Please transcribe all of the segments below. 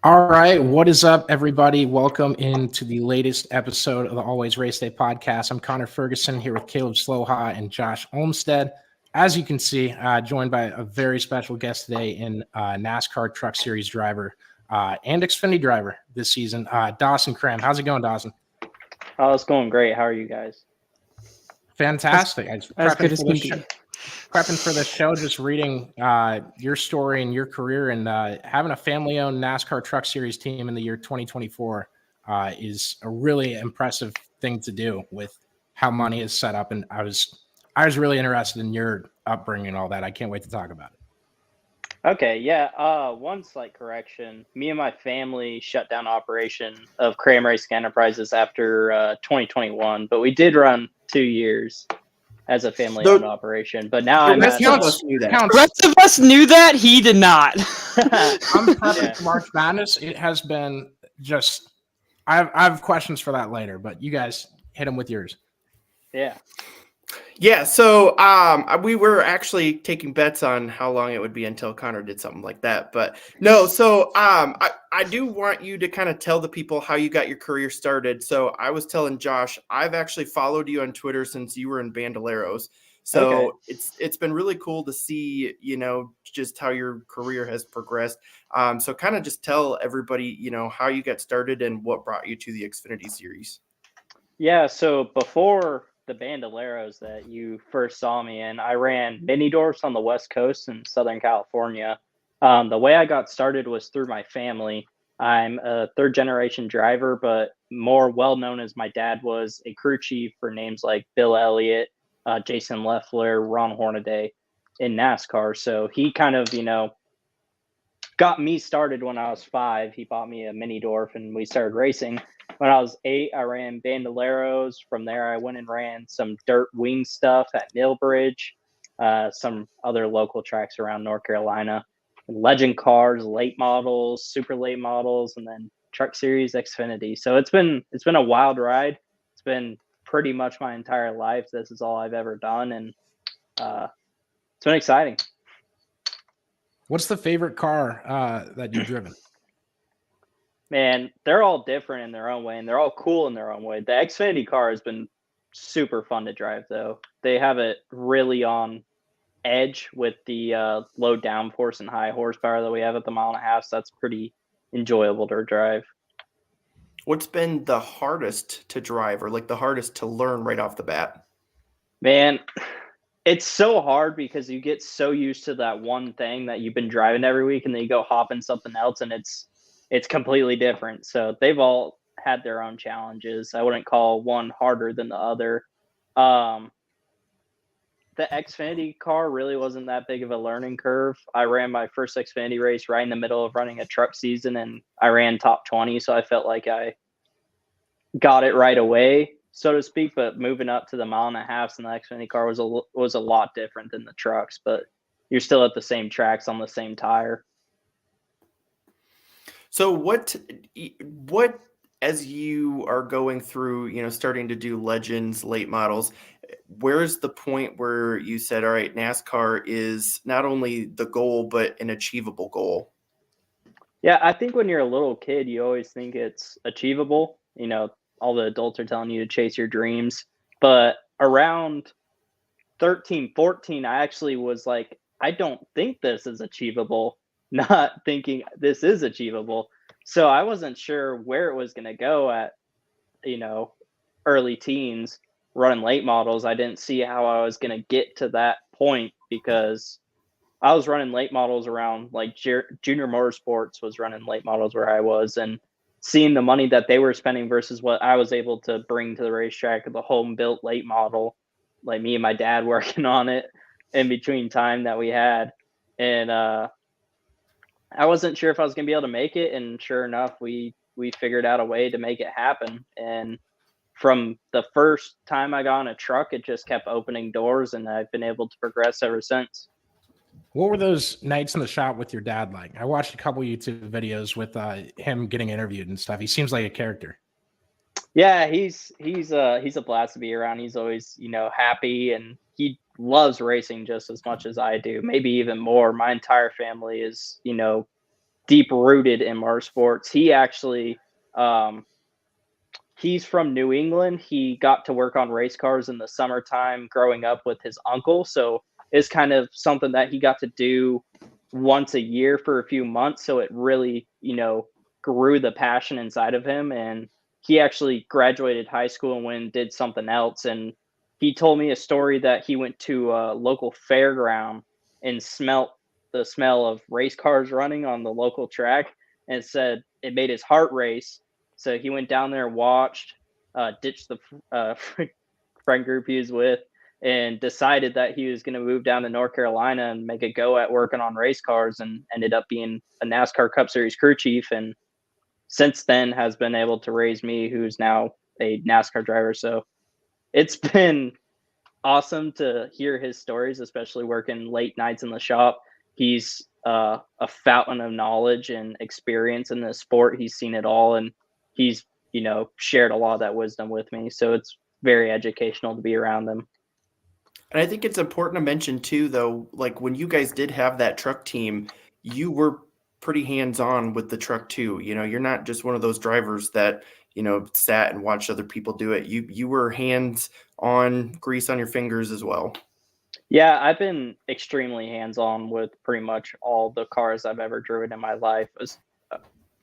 All right, what is up, everybody? Welcome into the latest episode of the Always Race Day podcast. I'm Connor Ferguson here with Caleb Slowha and Josh Olmstead. As you can see, joined by a very special guest today in NASCAR Truck Series driver and Xfinity driver this season, Dawson Cram. How's it going, Dawson? Oh, it's going great. How are you guys? Fantastic. As good as can be. Prepping for the show, just reading your story and your career, and having a family-owned NASCAR Truck Series team in the year 2024 is a really impressive thing to do with how money is set up. And I was really interested in your upbringing and all that. I can't wait to talk about it. Okay, yeah. One slight correction. Me and my family shut down operation of Cram Racing Enterprises after 2021, but we did run 2 years as a family-owned operation. But now The I'm rest at of us knew that. The rest of us knew that. He did not. I'm prepping for March Madness. It has been just I have questions for that later, but you guys hit them with yours. Yeah. Yeah, so we were actually taking bets on how long it would be until Connor did something like that. But no, so I do want you to kind of tell the people how you got your career started. So I was telling Josh, I've actually followed you on Twitter since you were in Bandoleros. So it's been really cool to see, just how your career has progressed. So kind of just tell everybody, how you got started and what brought you to the Xfinity Series. Yeah, so before the Bandoleros that you first saw me in, I ran mini dwarfs on the West Coast in Southern California. The way I got started was through my family. I'm a third generation driver, but more well known as my dad was a crew chief for names like Bill Elliott, Jason Leffler, Ron Hornaday in NASCAR. So he kind of, got me started when I was 5. He bought me a mini dwarf and we started racing. When I was 8, I ran Bandoleros. From there, I went and ran some dirt wing stuff at Millbridge, some other local tracks around North Carolina, legend cars, late models, super late models, and then Truck Series Xfinity. So it's been a wild ride. It's been pretty much my entire life. This is all I've ever done, and it's been exciting. What's the favorite car that you've driven? Man, they're all different in their own way, and they're all cool in their own way. The Xfinity car has been super fun to drive, though. They have it really on edge with the low downforce and high horsepower that we have at the 1.5 miles. So that's pretty enjoyable to drive. What's been the hardest to drive, or like the hardest to learn right off the bat? Man, it's so hard because you get so used to that one thing that you've been driving every week, and then you go hop in something else, and it's completely different. So they've all had their own challenges. I wouldn't call one harder than the other. The Xfinity car really wasn't that big of a learning curve. I ran my first Xfinity race right in the middle of running a truck season, and I ran top 20. So I felt like I got it right away, so to speak. But moving up to the 1.5 miles in the Xfinity car was a lot different than the trucks, but you're still at the same tracks on the same tire. So what as you are going through, starting to do legends, late models, where's the point where you said, all right, NASCAR is not only the goal, but an achievable goal? Yeah, I think when you're a little kid, you always think it's achievable. All the adults are telling you to chase your dreams. But around 13, 14, I actually was like, I don't think this is achievable. Not thinking this is achievable. So I wasn't sure where it was going to go at, early teens running late models. I didn't see how I was going to get to that point because I was running late models around like Junior Motorsports was running late models where I was, and seeing the money that they were spending versus what I was able to bring to the racetrack of the home built late model, like me and my dad working on it in between time that we had. And, I wasn't sure if I was going to be able to make it, and sure enough, we figured out a way to make it happen. And from the first time I got on a truck, it just kept opening doors, and I've been able to progress ever since. What were those nights in the shop with your dad like? I watched a couple YouTube videos with him getting interviewed and stuff. He seems like a character. Yeah, he's a blast to be around. He's always, happy, and he loves racing just as much as I do, maybe even more. My entire family is, deep rooted in motorsports. He actually, he's from New England. He got to work on race cars in the summertime growing up with his uncle. So it's kind of something that he got to do once a year for a few months. So it really, grew the passion inside of him. And he actually graduated high school and went and did something else. And he told me a story that he went to a local fairground and smelt the smell of race cars running on the local track, and said it made his heart race. So he went down there and watched, ditched the friend group he was with, and decided that he was going to move down to North Carolina and make a go at working on race cars, and ended up being a NASCAR Cup Series crew chief. And since then has been able to raise me, who's now a NASCAR driver. So it's been awesome to hear his stories, especially working late nights in the shop. He's a fountain of knowledge and experience in this sport. He's seen it all, and he's, shared a lot of that wisdom with me. So it's very educational to be around him. And I think it's important to mention too, though, like when you guys did have that truck team, you were pretty hands-on with the truck too. You're not just one of those drivers that, sat and watched other people do it. You were hands-on, grease on your fingers as well. Yeah, I've been extremely hands-on with pretty much all the cars I've ever driven in my life.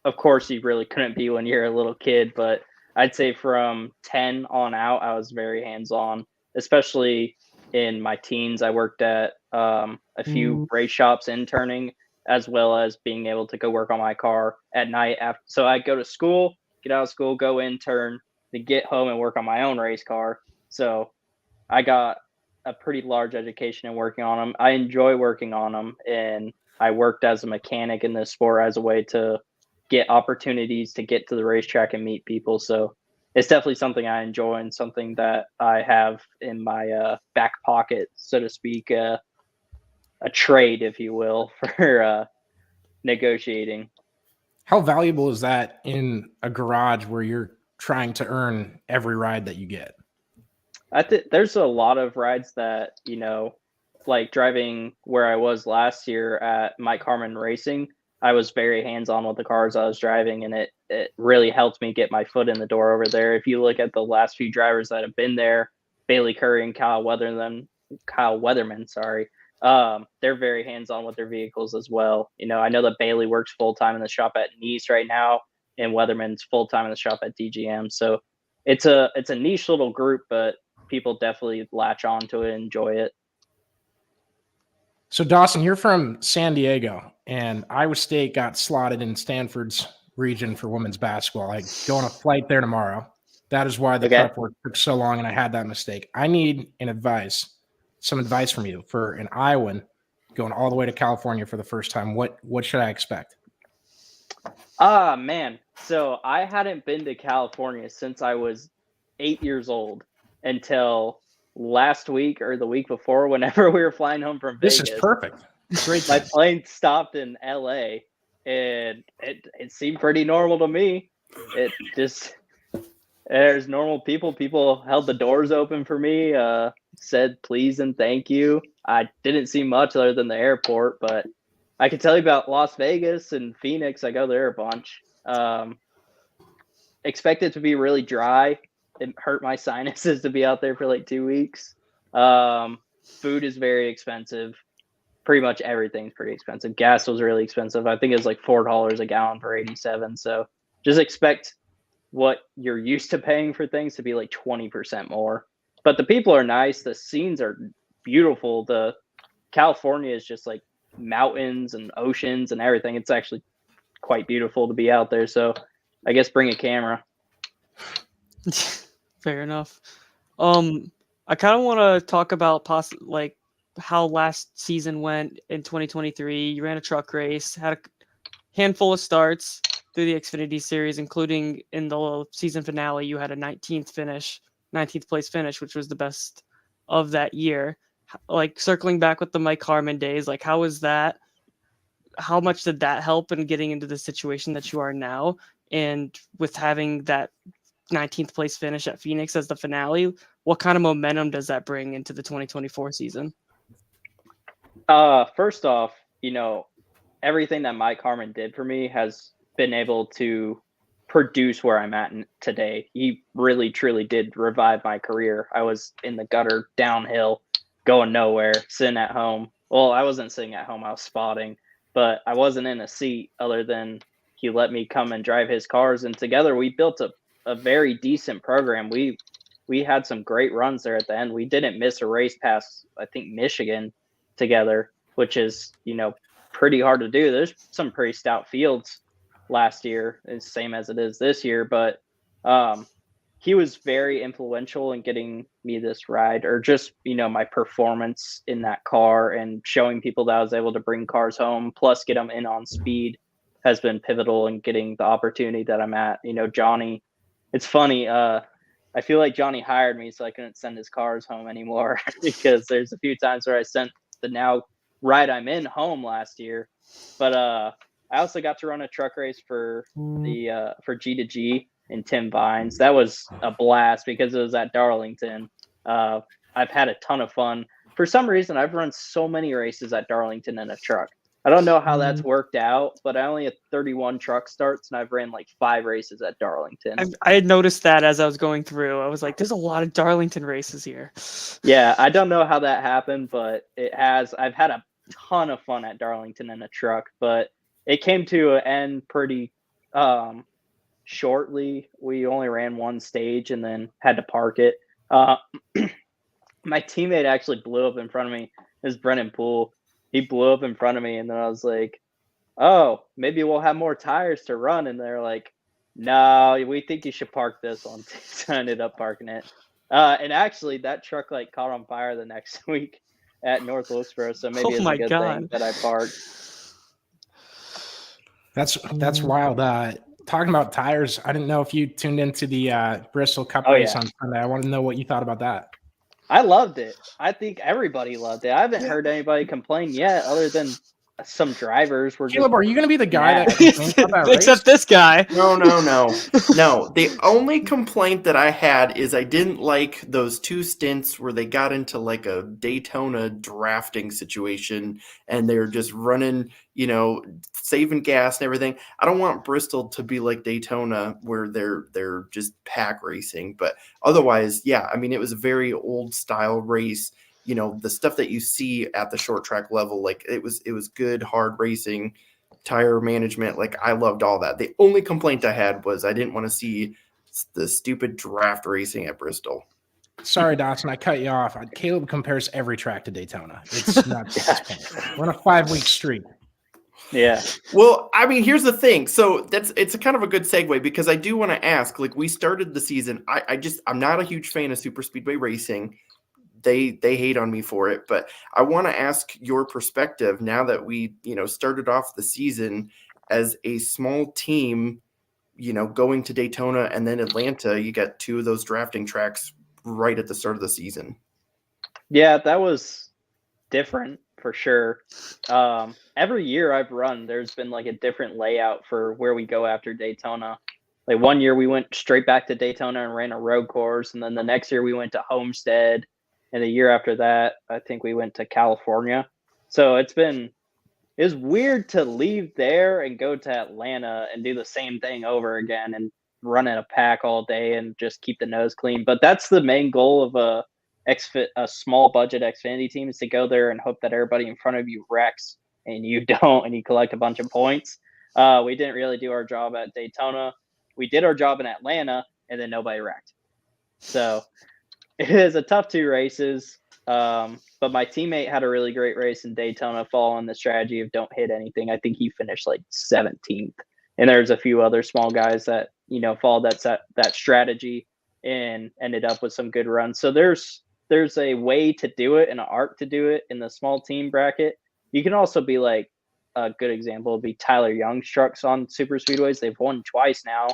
Of course, you really couldn't be when you're a little kid, but I'd say from 10 on out, I was very hands-on, especially in my teens. I worked at a few race shops interning, as well as being able to go work on my car at night. So I'd go to school, get out of school, go intern, then get home and work on my own race car. So I got a pretty large education in working on them. I enjoy working on them, and I worked as a mechanic in this sport as a way to get opportunities to get to the racetrack and meet people. So it's definitely something I enjoy, and something that I have in my back pocket, so to speak, a trade, if you will, for negotiating. How valuable is that in a garage where you're trying to earn every ride that you get? I think there's a lot of rides that, like driving where I was last year at Mike Harmon Racing, I was very hands-on with the cars I was driving, and it really helped me get my foot in the door over there. If you look at the last few drivers that have been there, Bailey Curry and Kyle Weatherman, they're very hands-on with their vehicles as well. I know that Bailey works full-time in the shop at Nice right now, and Weatherman's full-time in the shop at DGM. So it's a niche little group, but people definitely latch on to it and enjoy it. So Dawson, you're from San Diego, and Iowa State got slotted in Stanford's region for women's basketball. I go on a flight there tomorrow. That is why the prep work took so long, and I had that mistake. I need some advice from you for an Iowan going all the way to California for the first time. What should I expect? Man. So I hadn't been to California since I was 8 years old until last week or the week before, whenever we were flying home from Vegas. This is perfect. Great. My plane stopped in LA, and it seemed pretty normal to me. It just, there's normal people. People held the doors open for me, said please and thank you. I didn't see much other than the airport, but I can tell you about Las Vegas and Phoenix. I go there a bunch. Expect it to be really dry. It hurt my sinuses to be out there for like 2 weeks. Food is very expensive. Pretty much everything's pretty expensive. Gas was really expensive. I think it was like $4 a gallon for 87. So just expect what you're used to paying for things to be like 20% more. But the people are nice. The scenes are beautiful. The California is just like mountains and oceans and everything. It's actually quite beautiful to be out there. So I guess bring a camera. Fair enough. I kind of want to talk about how last season went in 2023. You ran a truck race, had a handful of starts through the Xfinity Series, including in the season finale. You had a 19th place finish, which was the best of that year. Like circling back with the Mike Harmon days, like how was that? How much did that help in getting into the situation that you are now? And with having that 19th place finish at Phoenix as the finale, what kind of momentum does that bring into the 2024 season? First off, everything that Mike Harmon did for me has been able to produce where I'm at today. He really, truly did revive my career. I was in the gutter, downhill, going nowhere, sitting at home. Well, I wasn't sitting at home. I was spotting, but I wasn't in a seat other than he let me come and drive his cars. And together we built a very decent program. We had some great runs there at the end. We didn't miss a race past, I think, Michigan together, which is, pretty hard to do. There's some pretty stout fields last year, the same as it is this year, but he was very influential in getting me this ride, or just, my performance in that car and showing people that I was able to bring cars home, plus get them in on speed, has been pivotal in getting the opportunity that I'm at. Johnny, it's funny. I feel like Johnny hired me so I couldn't send his cars home anymore because there's a few times where I sent the now ride I'm in home last year. But I also got to run a truck race for the for G2G in Tim Vines. That was a blast because it was at Darlington. I've had a ton of fun. For some reason, I've run so many races at Darlington in a truck. I don't know how that's worked out, but I only had 31 truck starts, and I've ran like 5 races at Darlington. I had noticed that as I was going through. I was like, there's a lot of Darlington races here. Yeah, I don't know how that happened, but it has. I've had a ton of fun at Darlington in a truck, but it came to an end pretty shortly. We only ran one stage and then had to park it. My teammate actually blew up in front of me. It was Brennan Poole. He blew up in front of me, and then I was like, oh, maybe we'll have more tires to run. And they're like, no, we think you should park this one. So I ended up parking it. And actually, that truck like caught on fire the next week at North Wilkesboro. So maybe it's a good thing that I parked. That's wild. Talking about tires, I didn't know if you tuned into the Bristol Cup race on Sunday. I want to know what you thought about that. I loved it. I think everybody loved it. I haven't heard anybody complain yet, other than some drivers were Caleb, just. are you going to be the guy that complains about that Except race? this guy. No. The only complaint that I had is I didn't like those 2 stints where they got into like a Daytona drafting situation and they're just running, saving gas and everything. I don't want Bristol to be like Daytona where they're just pack racing. But otherwise, yeah, I mean, it was a very old style race. The stuff that you see at the short track level, like it was good, hard racing, tire management. Like I loved all that. The only complaint I had was I didn't want to see the stupid draft racing at Bristol. Sorry, Dawson, I cut you off. Caleb compares every track to Daytona. It's not. We're on a 5-week streak. Yeah. Well, I mean, here's the thing. So it's a kind of a good segue because I do want to ask, like we started the season. I'm not a huge fan of super speedway racing. They hate on me for it, but I want to ask your perspective now that we, started off the season as a small team, going to Daytona and then Atlanta. You got 2 of those drafting tracks right at the start of the season. Yeah, that was different for sure. Every year I've run, there's been like a different layout for where we go after Daytona. Like one year we went straight back to Daytona and ran a road course, and then the next year we went to Homestead. And the year after that, I think we went to California. So it's weird to leave there and go to Atlanta and do the same thing over again and run in a pack all day and just keep the nose clean. But that's the main goal of a small budget Xfinity team, is to go there and hope that everybody in front of you wrecks and you don't, and you collect a bunch of points. We didn't really do our job at Daytona. We did our job in Atlanta, and then nobody wrecked. So it is a tough 2 races, but my teammate had a really great race in Daytona, following the strategy of don't hit anything. I think he finished like 17th, and there's a few other small guys that followed that strategy and ended up with some good runs. So there's a way to do it and an art to do it in the small team bracket. You can also be like, a good example would be Tyler Young's trucks on super speedways. They've won twice now,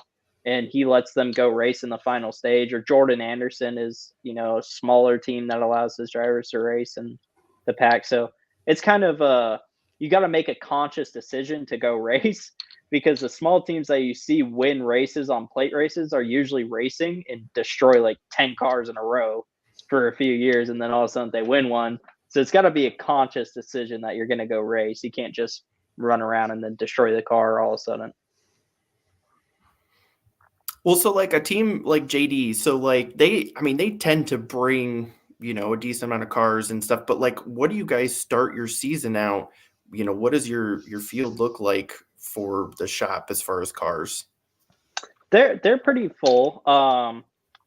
and he lets them go race in the final stage. Or Jordan Anderson is, a smaller team that allows his drivers to race in the pack. So it's kind of you got to make a conscious decision to go race, because the small teams that you see win races on plate races are usually racing and destroy like 10 cars in a row for a few years, and then all of a sudden they win one. So it's got to be a conscious decision that you're going to go race. You can't just run around and then destroy the car all of a sudden. Well, so like a team like JD, so like they tend to bring, a decent amount of cars and stuff, but like what do you guys start your season out? What does your field look like for the shop as far as cars? They're pretty full.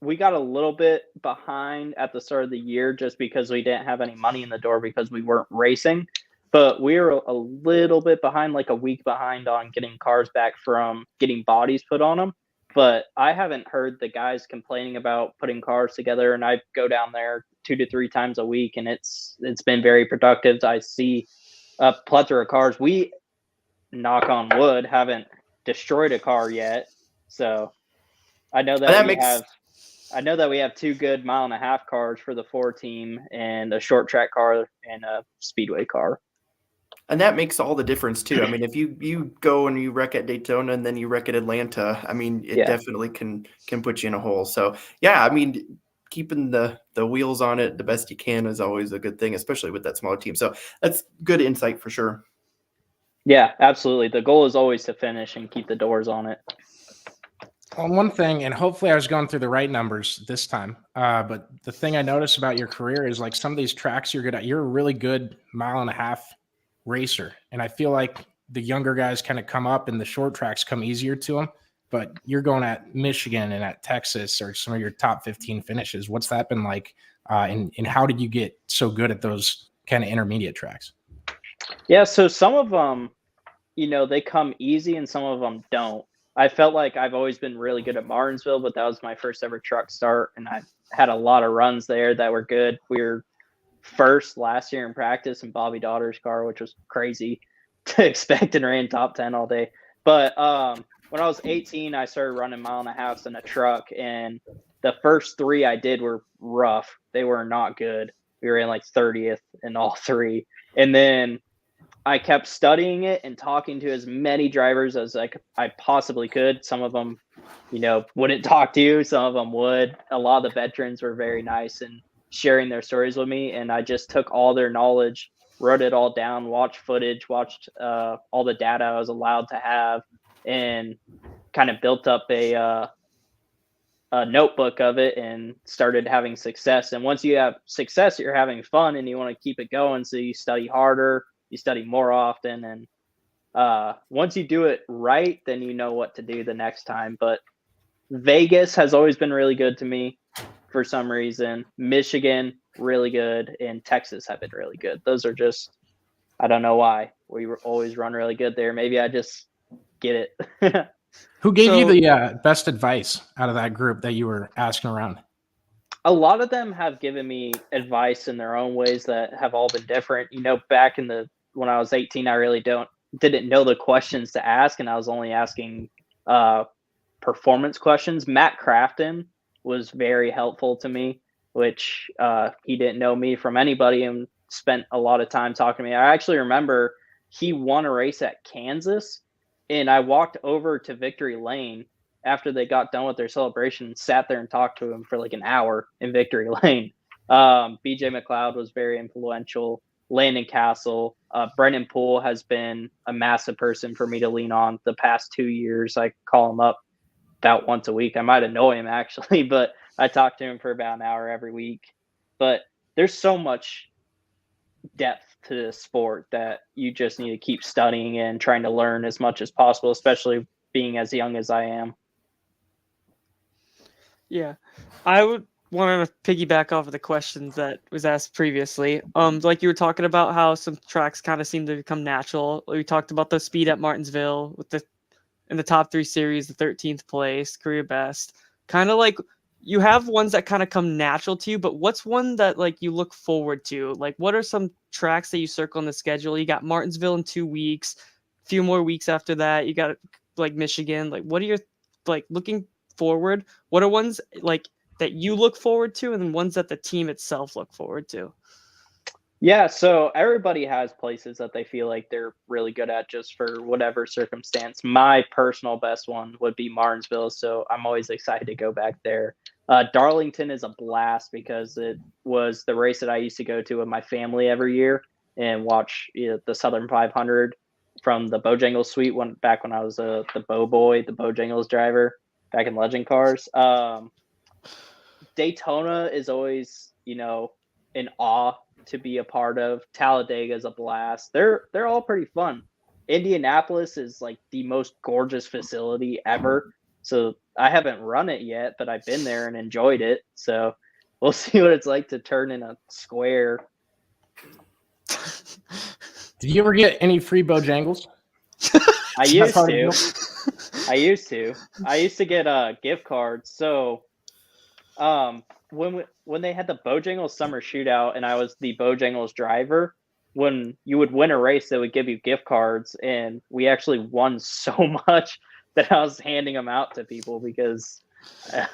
We got a little bit behind at the start of the year just because we didn't have any money in the door because we weren't racing. But we were a little bit behind, like a week behind on getting cars back from getting bodies put on them. But I haven't heard the guys complaining about putting cars together, and I go down there 2 to 3 times a week, and it's been very productive. I see a plethora of cars. We, knock on wood, haven't destroyed a car yet. So I know that we have 2 good 1.5-mile cars for the 4 team and a short track car and a speedway car. And that makes all the difference too. I mean, if you go and you wreck at Daytona and then you wreck at Atlanta, I mean, it definitely can put you in a hole. So yeah, I mean, keeping the wheels on it the best you can is always a good thing, especially with that smaller team. So that's good insight for sure. Yeah, absolutely. The goal is always to finish and keep the doors on it. Well, one thing, and hopefully I was going through the right numbers this time, but the thing I noticed about your career is like some of these tracks you're good at, you're a really good 1.5-mile racer. And I feel like the younger guys kind of come up and the short tracks come easier to them, but you're going at Michigan and at Texas or some of your top 15 finishes. What's that been like? And how did you get so good at those kind of intermediate tracks? Yeah, so some of them, they come easy and some of them don't. I felt like I've always been really good at Martinsville, but that was my first ever truck start, and I had a lot of runs there that were good. We were first last year in practice in Bobby Daughter's car, which was crazy to expect, and ran top 10 all day. But when I was 18, I started running 1.5 miles in a truck, and the first 3 I did were rough. They were not good. We were in like 30th in all 3. And then I kept studying it and talking to as many drivers as I possibly could. Some of them, wouldn't talk to you. Some of them would. A lot of the veterans were very nice and sharing their stories with me. And I just took all their knowledge, wrote it all down, watched footage, watched all the data I was allowed to have, and kind of built up a notebook of it and started having success. And once you have success, you're having fun and you want to keep it going. So you study harder, you study more often. And once you do it right, then you know what to do the next time. But Vegas has always been really good to me for some reason. Michigan, really good. And Texas have been really good. Those are just, I don't know why. We always run really good there. Maybe I just get it. Who gave you the best advice out of that group that you were asking around? A lot of them have given me advice in their own ways that have all been different. Back when I was 18, I really didn't know the questions to ask, and I was only asking performance questions. Matt Crafton was very helpful to me, which he didn't know me from anybody and spent a lot of time talking to me. I actually remember he won a race at Kansas, and I walked over to Victory Lane after they got done with their celebration and sat there and talked to him for like an hour in Victory Lane. BJ McLeod was very influential. Landon Castle. Brendan Poole has been a massive person for me to lean on the past 2 years. I call him up about once a week. I might annoy him actually, but I talk to him for about an hour every week. But there's so much depth to the sport that you just need to keep studying and trying to learn as much as possible, especially being as young as I am. Yeah, I would want to piggyback off of the questions that was asked previously. Like you were talking about how some tracks kind of seem to become natural. We talked about the speed at Martinsville in the top 3 series, the 13th place, career best. Kind of like you have ones that kind of come natural to you, but what's one that like you look forward to? Like what are some tracks that you circle on the schedule? You got Martinsville in 2 weeks, a few more weeks after that. You got like Michigan. Like what are your like looking forward? What are ones like that you look forward to, and then ones that the team itself look forward to? Yeah, so everybody has places that they feel like they're really good at just for whatever circumstance. My personal best one would be Martinsville, so I'm always excited to go back there. Darlington is a blast because it was the race that I used to go to with my family every year and watch the Southern 500. from the Bojangles suite back when I was the Bojangles driver back in Legend Cars. Daytona is always, in awe to be a part of. Talladega is a blast. They're all pretty fun. Indianapolis is like the most gorgeous facility ever. So I haven't run it yet, but I've been there and enjoyed it. So we'll see what it's like to turn in a square. Did you ever get any free Bojangles? I used to. I used to get gift cards. So when they had the Bojangles Summer Shootout and I was the Bojangles driver, when you would win a race, they would give you gift cards, and we actually won so much that I was handing them out to people because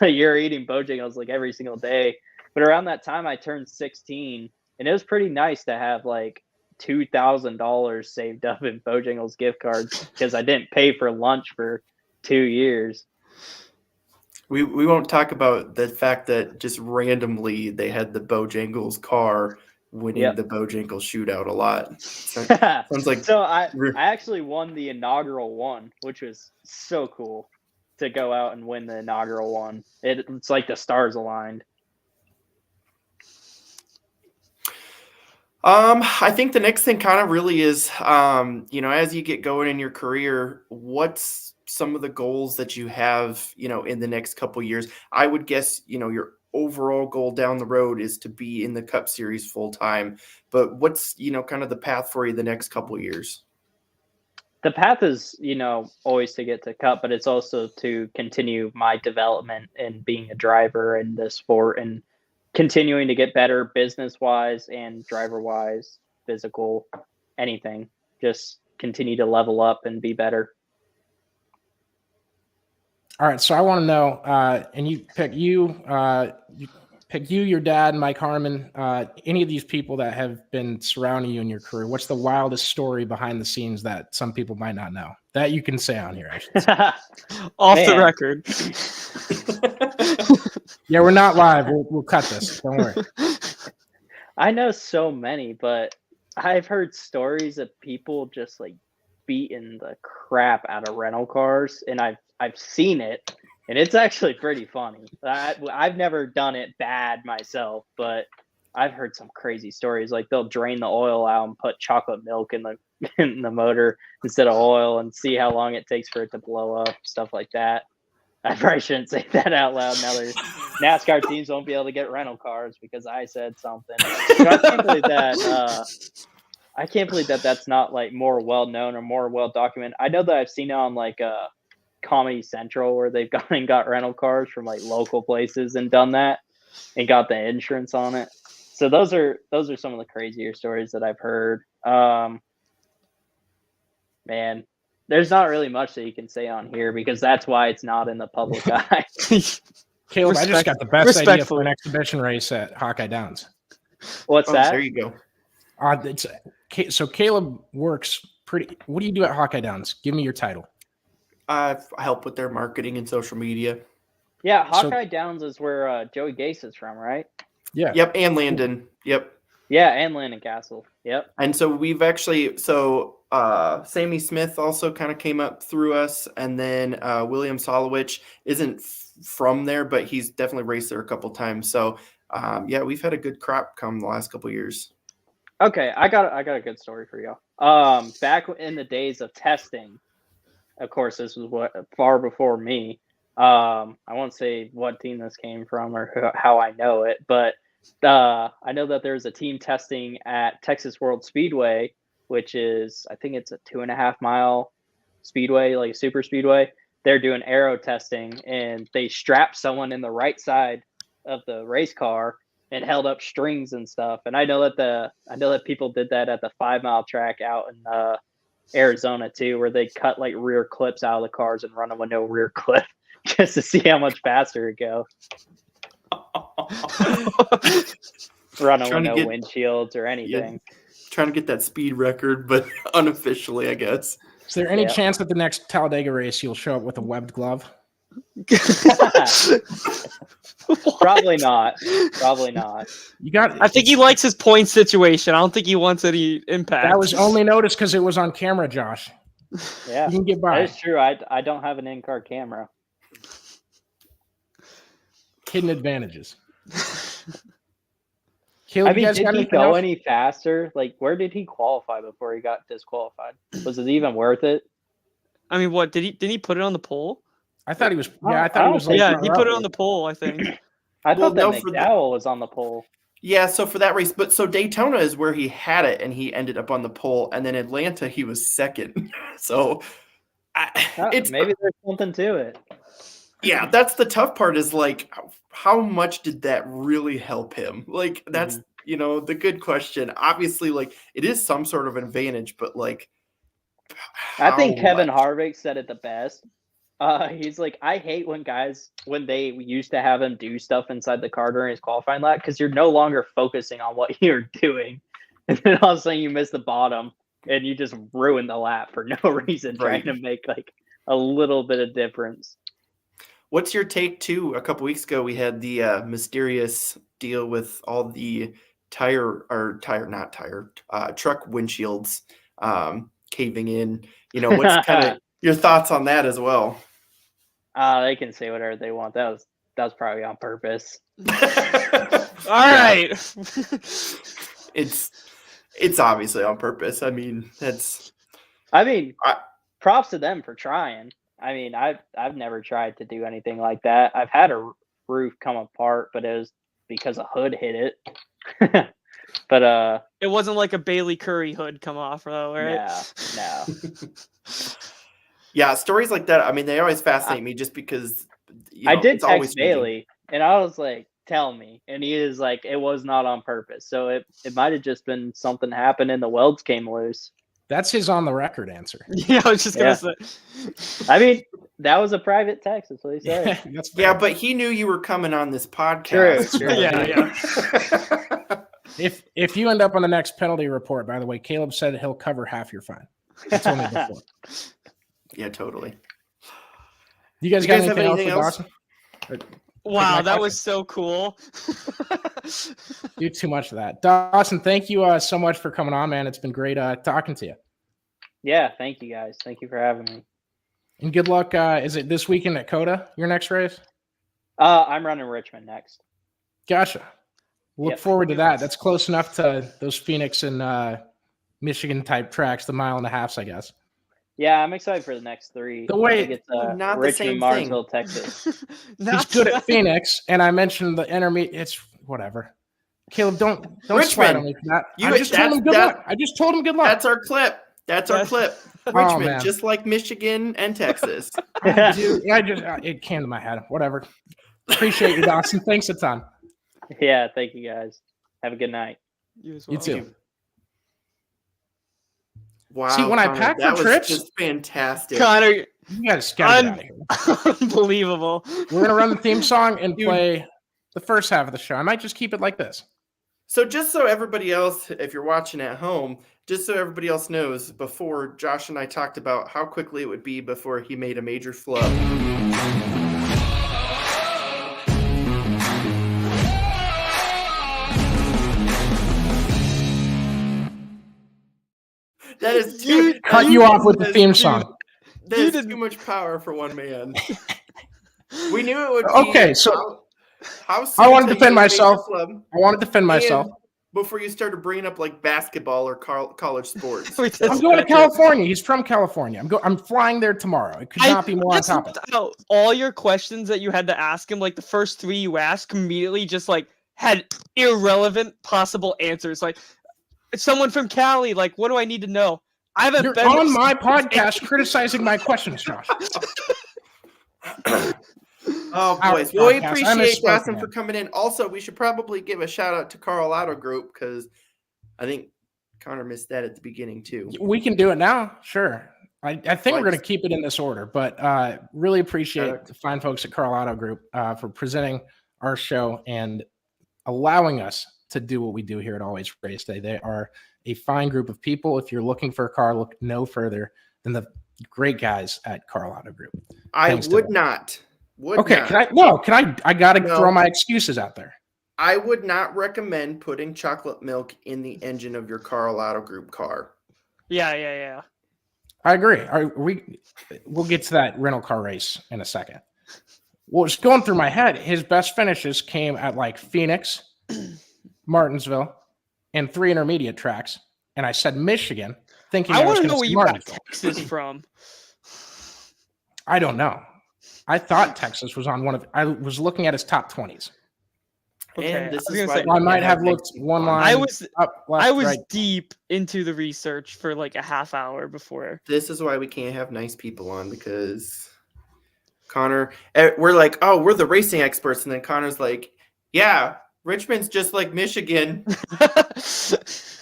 you're eating Bojangles like every single day. But around that time, I turned 16, and it was pretty nice to have like $2,000 saved up in Bojangles gift cards because I didn't pay for lunch for 2 years. We won't talk about the fact that just randomly they had the Bojangles car winning the Bojangles shootout a lot. Sounds like so I actually won the inaugural one, which was so cool to go out and win the inaugural one. It's like the stars aligned. I think the next thing kind of really is, as you get going in your career, what's some of the goals that you have, in the next couple of years? I would guess, your overall goal down the road is to be in the Cup Series full time. But what's, kind of the path for you the next couple of years? The path is, always to get to Cup, but it's also to continue my development in being a driver in the sport and continuing to get better business-wise and driver-wise, physical, anything. Just continue to level up and be better. All right, so I want to know, and you pick your dad, Mike Harmon, any of these people that have been surrounding you in your career. What's the wildest story behind the scenes that some people might not know that you can say on here? I should say. Off the record. Yeah, we're not live. We'll cut this. Don't worry. I know so many, but I've heard stories of people just like beating the crap out of rental cars, and I've seen it, and it's actually pretty funny. I've never done it bad myself, but I've heard some crazy stories. Like they'll drain the oil out and put chocolate milk in the motor instead of oil, and see how long it takes for it to blow up. Stuff like that. I probably shouldn't say that out loud. Now there's NASCAR teams won't be able to get rental cars because I said something. So I can't believe that. I can't believe that that's not like more well known or more well documented. I know that I've seen it on like Comedy Central where they've gone and got rental cars from like local places and done that and got the insurance on it. So those are some of the crazier stories that I've heard. Man, there's not really much that you can say on here because that's why it's not in the public eye. Caleb, I just got the best idea for an exhibition race at Hawkeye Downs. What's that? There you go. So Caleb works pretty. What do you do at Hawkeye Downs? Give me your title. I help with their marketing and social media. Yeah, Hawkeye Downs is where Joey Gase is from, right? Yeah. Yep, and Landon. Yep. Yeah, and Landon Castle. Yep. And so we've actually Sammy Smith also kind of came up through us, and then William Solowich isn't from there, but he's definitely raced there a couple times. So we've had a good crop come the last couple years. Okay, I got a good story for you. Back in the days of testing, of course, this was far before me. I won't say what team this came from or how I know it, but I know that there's a team testing at Texas World Speedway, which is, I think it's a 2.5 mile speedway, like a super speedway. They're doing aero testing, and they strapped someone in the right side of the race car and held up strings and stuff. And I know that people did that at the 5 mile track out in Arizona too, where they cut like rear clips out of the cars and run them with no rear clip just to see how much faster it go. Running with no windshields or anything. Yeah, trying to get that speed record, but unofficially, I guess. Is there any chance that the next Talladega race you'll show up with a webbed glove? Probably not. Probably not. You got. I think he likes his point situation. I don't think he wants any impact. That was only noticed because it was on camera, Josh. Yeah, You can get that by. is true. I don't have an in-car camera. Hidden advantages. Caleb, I mean, you guys did got he anything go else? any faster? Like, where did he qualify before he got disqualified? Was it even worth it? I mean, what didn't he put it on the poll? I thought he was. I Yeah, I thought he don't was. think Like, Yeah, he put it on probably. the poll, I think. I Well, thought that no, for the- McDowell was on the pole. Yeah, so for that race, but so Daytona is where he had it, and he ended up on the pole, and then Atlanta he was second. So it's Maybe there's something to it. yeah, that's the tough part. Is like, how much did that really help him? Like, that's the good question. Obviously, like it is some sort of advantage, but like, I think how Kevin much? Harvick said it the best. He's like, I hate when they used to have him do stuff inside the car during his qualifying lap because you're no longer focusing on what you're doing. And then all of a sudden you miss the bottom and you just ruin the lap for no reason, trying to make like a little bit of difference. What's your take too? A couple weeks ago, we had the mysterious deal with all the truck windshields caving in. What's kind of your thoughts on that as well? They can say whatever they want. That was probably on purpose. All right. It's obviously on purpose. I mean, props to them for trying. I mean, I've never tried to do anything like that. I've had a roof come apart, but it was because a hood hit it. But it wasn't like a Bailey Curry hood come off, though, right? No. Yeah, stories like that. I mean, they always fascinate me just because I did it's always text Bailey, and I was like, "Tell me," and he is like, "It was not on purpose." So it might have just been something happened and the welds came loose. That's his on the record answer. Yeah, I was just gonna say. I mean, that was a private text. That's what he said. That's fair. Yeah, but he knew you were coming on this podcast. True. Yeah. If you end up on the next penalty report, by the way, Caleb said he'll cover half your fine. He told me before. Yeah, totally. You guys got anything else? Wow, that was so cool. Do too much of that. Dawson, thank you so much for coming on, man. It's been great talking to you. Yeah, thank you guys. Thank you for having me. And good luck. Is it this weekend at Coda, your next race? I'm running Richmond next. Gotcha. Look Yep. forward to that. That's close enough to those Phoenix and Michigan type tracks, the 1.5 miles, I guess. Yeah, I'm excited for the next 3. The way- I think it's Not the Richmond, same thing. Martinsville, Texas. He's good at Phoenix, and I mentioned the intermediate. It's whatever. Caleb, don't sweat on me for that. I just told him good luck. I just told him good luck. That's our clip. Oh, Richmond, man. just like Michigan and Texas. Dude, it came to my head. Whatever. Appreciate you, Dawson. Thanks a ton. Yeah, thank you guys. Have a good night. You as You well. too. Wow. See, when I Connor, pack for that was trips- just fantastic. Connor, You guys gotta get out of here. unbelievable. We're gonna run the theme song and play the first half of the show. I might just keep it like this. So just so everybody else, if you're watching at home, just so everybody else knows, before Josh and I talked about how quickly it would be before he made a major flub. That is too Cut you off with the theme song. That is too much power for one man. We knew it would be Okay, so how I want to soon till defend you made your myself. flub, I want to defend myself. and before you started bringing up like basketball or college sports. I'm going to California. He's from California. I'm flying there tomorrow. It could not be more on just topic. looked out all your questions that you had to ask him, like the first 3 you asked, immediately just like had irrelevant possible answers. Like someone from Cali, like what do I need to know? I haven't You're been on my podcast criticizing my questions, Josh. Oh, Our boys. Well, we podcast. I appreciate misspoke, Dawson man. for coming in. Also, we should probably give a shout out to Carl Auto Group because I think Connor missed that at the beginning too. We can do it now. Sure. I think Well, we're going to keep it in this order, but really appreciate the fine folks at Carl Auto Group for presenting our show and allowing us to do what we do here at Always Race Day. They are a fine group of people. If you're looking for a car, look no further than the great guys at Carl Auto Group. I Thanks to would them. not Okay, I gotta throw my excuses out there. I would not recommend putting chocolate milk in the engine of your Carl Auto Group car. Yeah. I agree. We'll get to that rental car race in a second. What's going through my head, his best finishes came at like Phoenix, Martinsville, and 3 intermediate tracks. And I said Michigan, thinking I want to know where say you got Martinsville. Texas from. I don't know. I thought Texas was on I was looking at his top 20s. Okay, And this is why I might have looked one line. I was up, left, right. deep into the research for like a half hour before. This is why we can't have nice people on, because Connor, we're like, oh, we're the racing experts, and then Connor's like, yeah, Richmond's just like Michigan,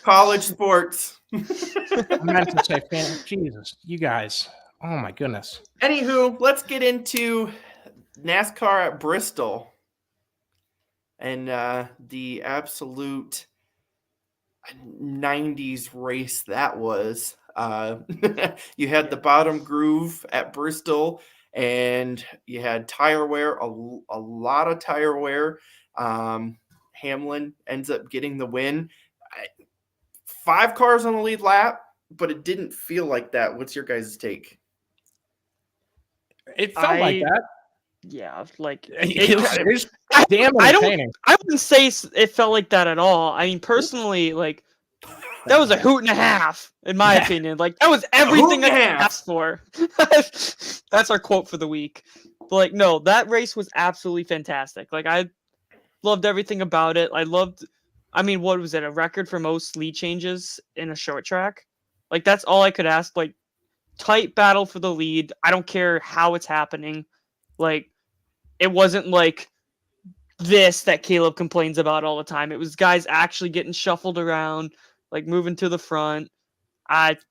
college sports. I meant to say, Jesus, you guys. Oh my goodness. Anywho, let's get into NASCAR at Bristol and the absolute 90s race that was. You had the bottom groove at Bristol, and you had tire wear, a lot of tire wear. Hamlin ends up getting the win. 5 cars on the lead lap, but it didn't feel like that. What's your guys' take? It felt like that. Yeah, like it was damn entertaining. I wouldn't say it felt like that at all. I mean, personally, like that was a hoot and a half, in my opinion. Like that was everything I asked for. That's our quote for the week. But like, no, that race was absolutely fantastic. Like I loved everything about it. I mean, what was it? A record for most lead changes in a short track? Like that's all I could ask. Like tight battle for the lead. I don't care how it's happening. Like it wasn't like this that Caleb complains about all the time. It was guys actually getting shuffled around, like moving to the front.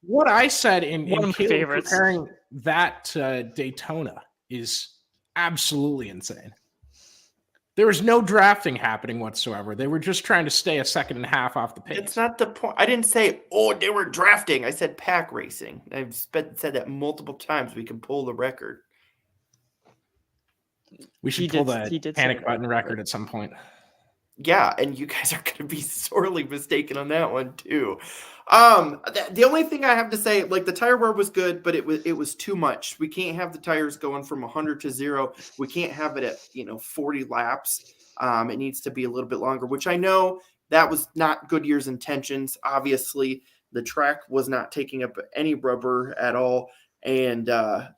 What I said in one of my favorites, comparing that to Daytona is absolutely insane. There was no drafting happening whatsoever. They were just trying to stay a second and a half off the pace. It's not the point. I didn't say, oh, they were drafting. I said pack racing. I've said that multiple times. We can pull the record. We should pull the panic button record at some point. Yeah, and you guys are going to be sorely mistaken on that one too. The only thing I have to say, like the tire wear was good, but it was too much. We can't have the tires going from 100 to 0. We can't have it at 40 laps. It needs to be a little bit longer, which I know that was not Goodyear's intentions. Obviously, the track was not taking up any rubber at all, and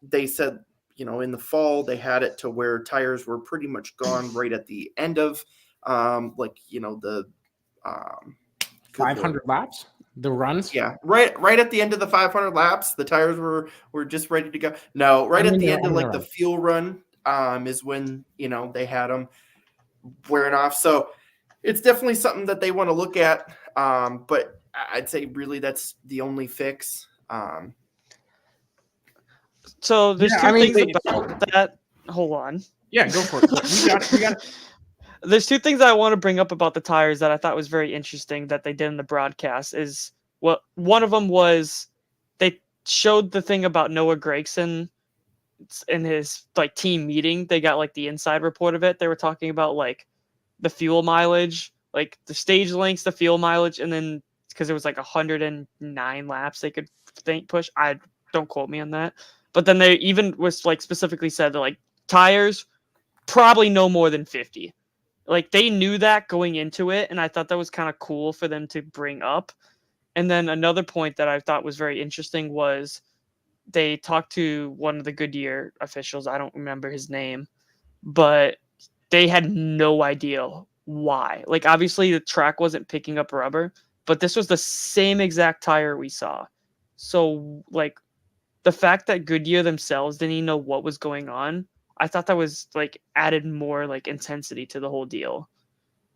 they said in the fall they had it to where tires were pretty much gone right at the end of the 500 laps, the runs. Yeah, right at the end of the 500 laps, the tires were just ready to go. No, at the end of like the fuel run is when they had them wearing off. So it's definitely something that they want to look at. But I'd say really that's the only fix. So there's two things about that. Hold on. Yeah, go for it. We got it. There's 2 things I want to bring up about the tires that I thought was very interesting that they did in the broadcast. Is one of them was they showed the thing about Noah Gragson in his like team meeting. They got like the inside report of it. They were talking about like the fuel mileage, like the stage lengths, the fuel mileage, and then because it was like 109 laps they could push. I don't quote me on that, but then they even was like specifically said that like tires probably no more than 50. Like they knew that going into it, and I thought that was kind of cool for them to bring up. And then another point that I thought was very interesting was they talked to one of the Goodyear officials. I don't remember his name, but they had no idea why. Like obviously the track wasn't picking up rubber, but this was the same exact tire we saw. So like the fact that Goodyear themselves didn't even know what was going on, I thought that was like added more like intensity to the whole deal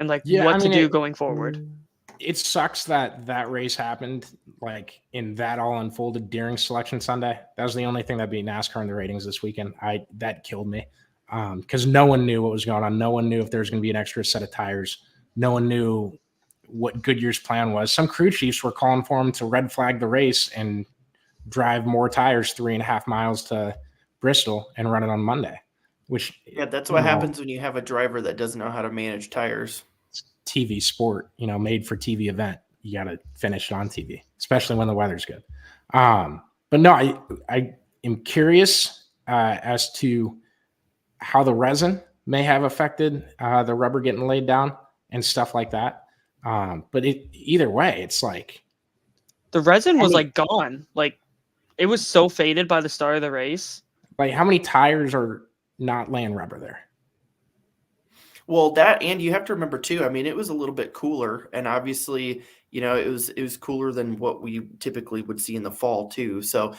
and like what to do going forward. It sucks that race happened like in that all unfolded during Selection Sunday. That was the only thing that beat NASCAR in the ratings this weekend. That killed me because no one knew what was going on. No one knew if there was going to be an extra set of tires. No one knew what Goodyear's plan was. Some crew chiefs were calling for him to red flag the race and drive more tires 3.5 miles to Bristol and run it on Monday. which Yeah, that's what happens when you have a driver that doesn't know how to manage tires. TV sport, made for TV event. You got to finish it on TV, especially when the weather's good. But no, I am curious as to how the resin may have affected the rubber getting laid down and stuff like that. But either way, it's like the resin was like gone. Like it was so faded by the start of the race. Like how many tires are not laying rubber there? Well, that, and you have to remember too, I mean, it was a little bit cooler, and obviously, it was cooler than what we typically would see in the fall too. So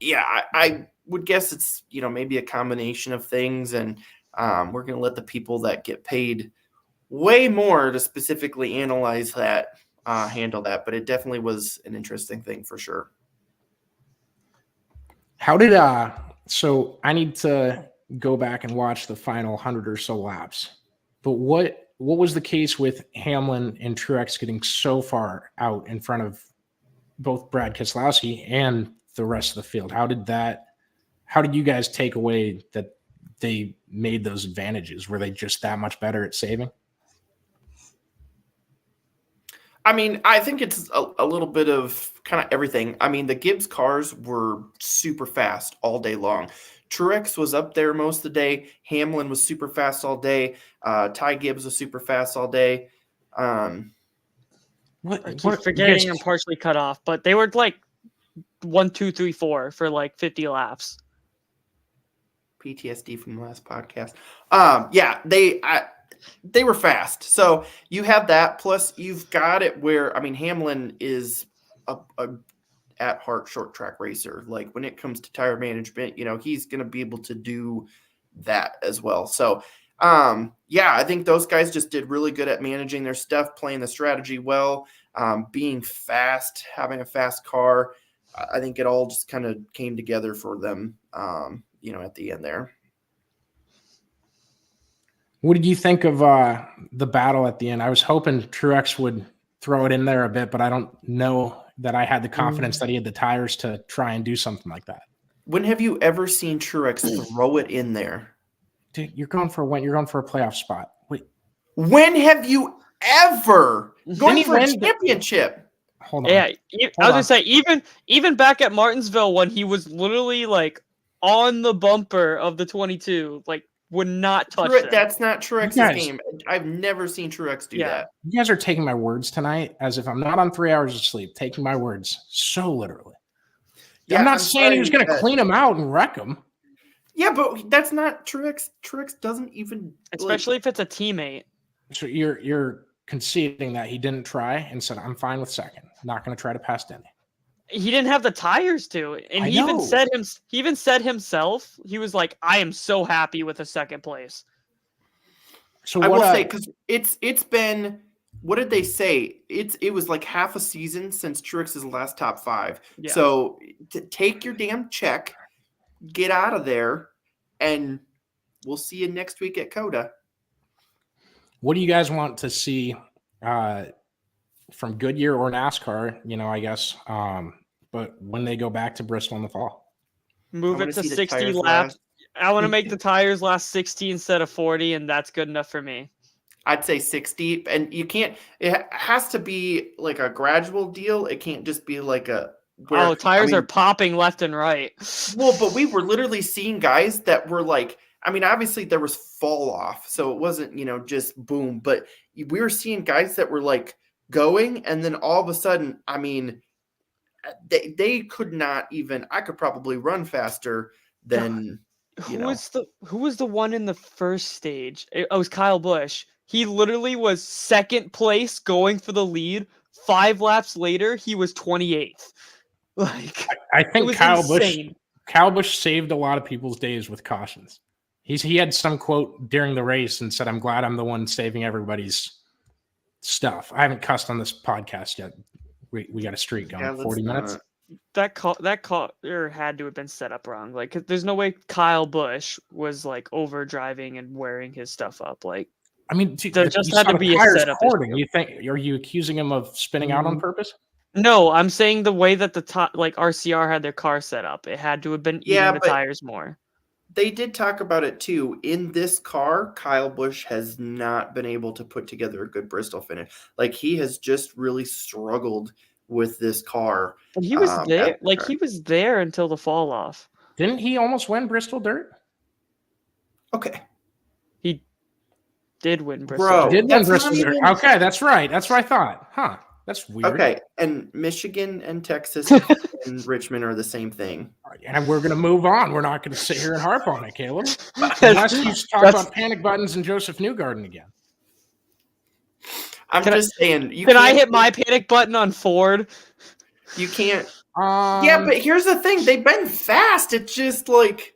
yeah, I would guess it's, maybe a combination of things, and we're going to let the people that get paid way more to specifically analyze that, handle that, but it definitely was an interesting thing for sure. How did, so I need to go back and watch the final 100 or so laps, but what was the case with Hamlin and Truex getting so far out in front of both Brad Keselowski and the rest of the field? How did you guys take away that they made those advantages? Were they just that much better at saving? I mean, I think it's a little bit of kind of everything. I mean, the Gibbs cars were super fast all day long. Truex was up there most of the day. Hamlin was super fast all day. Ty Gibbs was super fast all day. I keep forgetting I'm partially cut off, but they were like 1, 2, 3, 4 for like 50 laps. PTSD from the last podcast. Yeah, they were fast. So you have that. Plus, you've got it where, I mean, Hamlin is a at heart short track racer. Like when it comes to tire management, he's going to be able to do that as well. So, yeah, I think those guys just did really good at managing their stuff, playing the strategy well, being fast, having a fast car. I think it all just kind of came together for them, at the end there. What did you think of the battle at the end? I was hoping Truex would throw it in there a bit, but I don't know that I had the confidence that he had the tires to try and do something like that. When have you ever seen Truex throw it in there? Dude, you're going for a playoff spot. Wait. When have you ever going for a championship? Hold on. Yeah, I was gonna say even back at Martinsville when he was literally like on the bumper of the 22, like would not touch it. That's not Truex's game. I've never seen Truex do that. You guys are taking my words tonight as if I'm not on 3 hours of sleep, taking my words so literally. Yeah, I'm not saying he was going to clean him out and wreck him. Yeah, but that's not Truex. Truex doesn't even, especially if it's a teammate. So you're conceding that he didn't try and said, "I'm fine with second. Not going to try to pass Denny." He didn't have the tires to, and he even said himself, he was like, "I am so happy with a second place." So I will say, because it's been, what did they say? It was like half a season since Truex's last top 5. Yeah. So take your damn check, get out of there, and we'll see you next week at Coda. What do you guys want to see from Goodyear or NASCAR? I guess. But when they go back to Bristol in the fall, move it to 60 laps. I want to make the tires last 60 instead of 40, and that's good enough for me. I'd say 60, and you can't. It has to be like a gradual deal. It can't just be like tires are popping left and right. Well, but we were literally seeing guys that were like, I mean, obviously there was fall off, so it wasn't just boom, but we were seeing guys that were like going, and then all of a sudden, I mean. They could not even. I could probably run faster than. Who was the one in the first stage? It was Kyle Busch. He literally was second place, going for the lead. 5 laps later, he was 28th. Like I think Kyle Busch saved a lot of people's days with cautions. He had some quote during the race and said, "I'm glad I'm the one saving everybody's stuff." I haven't cussed on this podcast yet. We got a streak going. 40 minutes. That car had to have been set up wrong. Like, there's no way Kyle Busch was like over driving and wearing his stuff up. Like, I mean, there just had to be a setup. You think? Are you accusing him of spinning out on purpose? No, I'm saying the way that RCR had their car set up, it had to have been eating the tires more. they did talk about it too. In this car, Kyle Busch has not been able to put together a good Bristol finish. Like, he has just really struggled with this car. And he was there, at the he was there until the fall off. Didn't he almost win Bristol Dirt? Okay. He did win Bristol. Bro, Dirt. Did win that's Bristol not Dirt. even- Okay, that's right. That's what I thought. Huh. That's weird. Okay, and Michigan and Texas and Richmond are the same thing. And we're going to move on. We're not going to sit here and harp on it, Caleb. Unless you talk about panic buttons and Joseph Newgarden again. I'm just saying. Can I hit my panic button on Ford? You can't. Yeah, but here's the thing. They've been fast. It's just like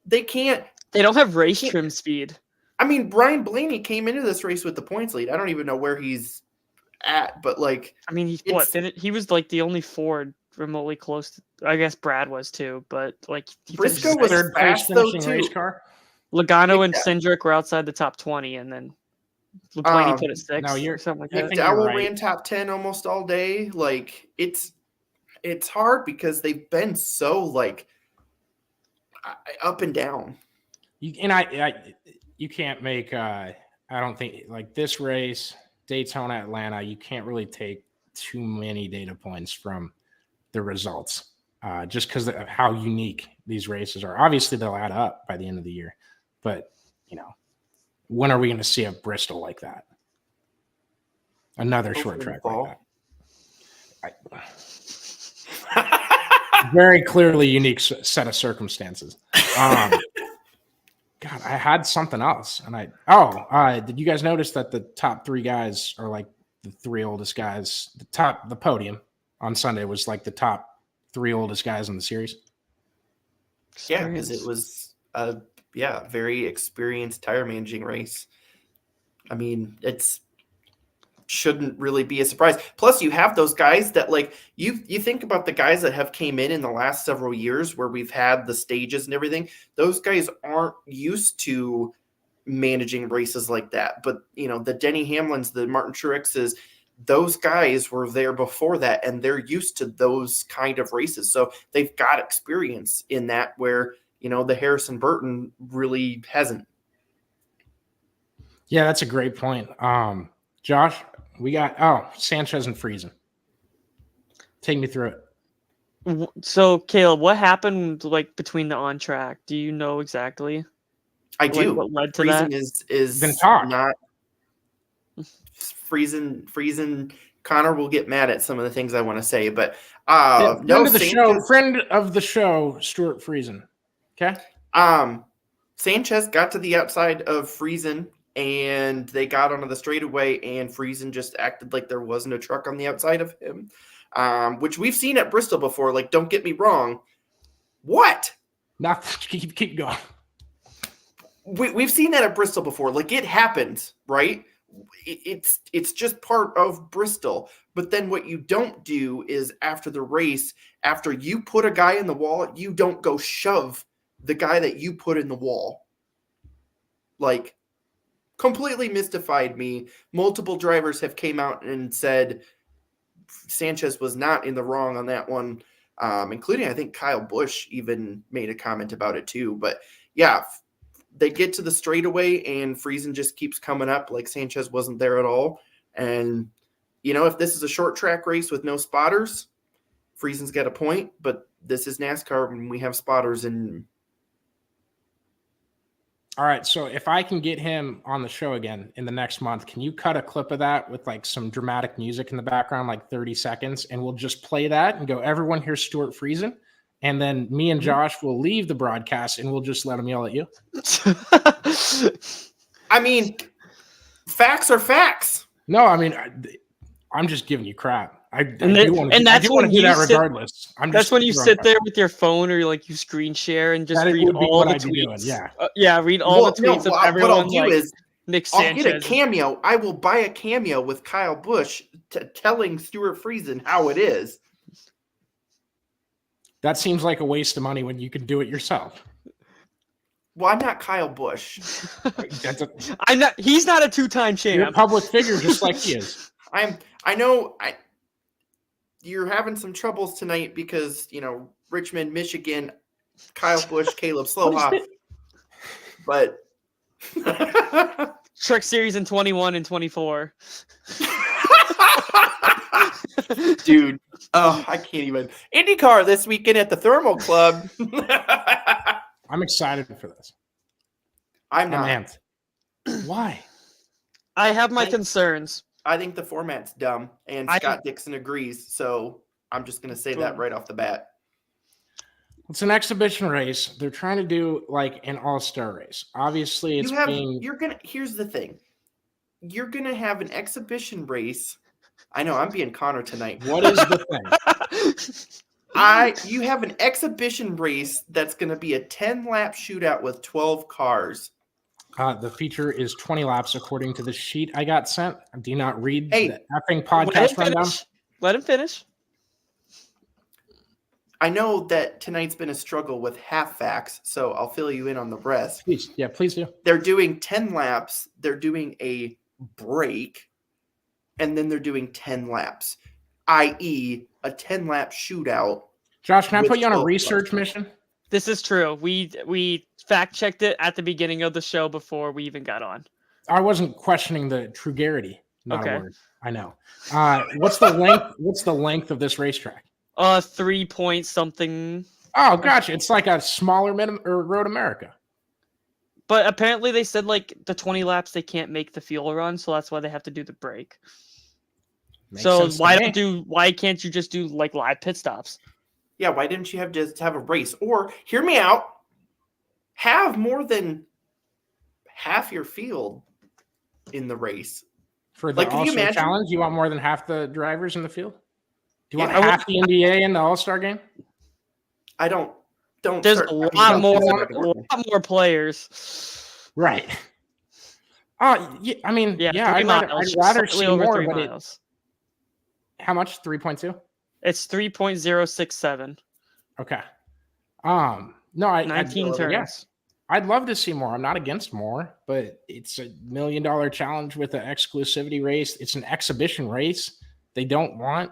they can't. They don't have race trim speed. I mean, Brian Blaney came into this race with the points lead. I don't even know where he's at, but like, I mean, he was like the only Ford remotely close to, I guess Brad was too, but like Briscoe was third place fast though finishing too. race car. Logano and Cindric were outside the top 20, and then Blaney put it 6 no, or something like I that. think you're McDowell right. ran top 10 almost all day. Like, it's hard because they've been so like up and down. You can't make I don't think like this race, Daytona, Atlanta, you can't really take too many data points from the results just because of how unique these races are. Obviously, they'll add up by the end of the year, but when are we going to see a Bristol like that? Another short track like that. Very clearly unique set of circumstances. God, I had something else, and did you guys notice that the top 3 guys are like the 3 oldest guys? The podium on Sunday was like the top 3 oldest guys in the series. Yeah, because it was a very experienced tire managing race. I mean, it's shouldn't really be a surprise. Plus, you have those guys that like you think about the guys that have came in the last several years where we've had the stages and everything. Those guys aren't used to managing races like that. But the Denny Hamlins, the Martin Truexes, those guys were there before that, and they're used to those kind of races. So they've got experience in that where the Harrison Burton really hasn't. Yeah, that's a great point. Josh, we got Sanchez and Friesen. Take me through it. So, Caleb, what happened like between the on track? Do you know exactly? I do. What led to Friesen that? is Then talk. not Friesen. Connor will get mad at some of the things I want to say, but friend of the show, Stuart Friesen. Okay. Sanchez got to the outside of Friesen, and they got onto the straightaway, and Friesen just acted like there wasn't a truck on the outside of him, which we've seen at Bristol before. Like, don't get me wrong. What? Keep going. We've seen that at Bristol before. Like, it happens, right? It's just part of Bristol. But then what you don't do is after the race, after you put a guy in the wall, you don't go shove the guy that you put in the wall. Like, completely mystified me. Multiple drivers have came out and said Sanchez was not in the wrong on that one, including I think Kyle Busch even made a comment about it too. But yeah, they get to the straightaway and Friesen just keeps coming up like Sanchez wasn't there at all. And if this is a short track race with no spotters, Friesen's got a point. But this is NASCAR when we have spotters. And all right, so if I can get him on the show again in the next month, can you cut a clip of that with like some dramatic music in the background, like 30 seconds, and we'll just play that and go, everyone here's Stuart Friesen, and then me and Josh will leave the broadcast and we'll just let him yell at you. I mean, facts are facts. No, I mean, I'm just giving you crap. That's when you that sit, regardless. That's when you sit there with your phone or like you screen share and just read all the tweets. Read all the tweets of everyone. What I'll do is Nick Sanchez. I'll get a cameo. I will buy a cameo with Kyle Busch telling Stuart Friesen how it is. That seems like a waste of money when you can do it yourself. Well, I'm not Kyle Busch. He's not a two-time champ. You're a public figure just like he is. You're having some troubles tonight because, Richmond, Michigan, Kyle Busch, Caleb Slowhawk. But Truck Series in 21 and 24. dude, I can't even. IndyCar this weekend at the Thermal Club. I'm excited for this. I'm not. amped. Why? I have my concerns. I think the format's dumb, and Scott Dixon agrees. So I'm just going to say that right off the bat. It's an exhibition race. They're trying to do like an all-star race. Obviously, here's the thing. You're going to have an exhibition race. I know I'm being Connor tonight. What is the thing? You have an exhibition race that's going to be a 10-lap shootout with 12 cars. The feature is 20 laps according to the sheet I got sent. Do you not read the effing podcast rundown? Let him finish. I know that tonight's been a struggle with half facts, so I'll fill you in on the rest. Please. Yeah, please do. They're doing 10 laps. They're doing a break, and then they're doing 10 laps, i.e. a 10-lap shootout. Josh, can I put you on a research mission? This is true. We fact-checked it at the beginning of the show before we even got on. I wasn't questioning the trugarity. Not okay. a word. I know. What's the length? What's the length of this racetrack? 3 point something. Oh, gotcha. It's like a smaller Road America. But apparently they said like the 20 laps they can't make the fuel run, so that's why they have to do the break. So why can't you just do like live pit stops? Yeah, why didn't you have a race? Or hear me out. Have more than half your field in the race. For the All-Star Challenge, you want more than half the drivers in the field? Do you want half the NBA in the All-Star game? I don't. There's a lot more players. Right. Yeah, I mean, I'd rather see more, but how much? 3.2? It's 3.067. Okay. No, 19 turns. Yeah. I'd love to see more. I'm not against more, but it's $1 million challenge with an exclusivity race. It's an exhibition race. They don't want,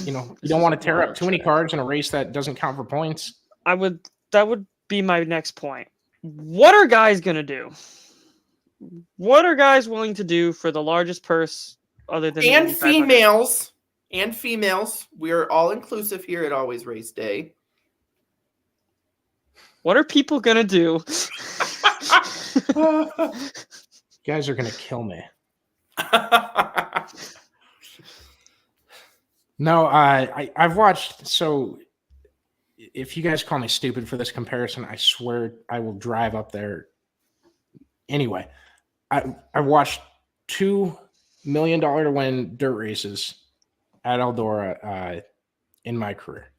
you don't want to tear up too many cars in a race that doesn't count for points. That would be my next point. What are guys going to do? What are guys willing to do for the largest purse other than females? And females. We are all inclusive here at Always Race Day. What are people going to do? You guys are going to kill me. No, I've watched. So if you guys call me stupid for this comparison, I swear I will drive up there. Anyway, I watched $2 million to win dirt races at Eldora in my career.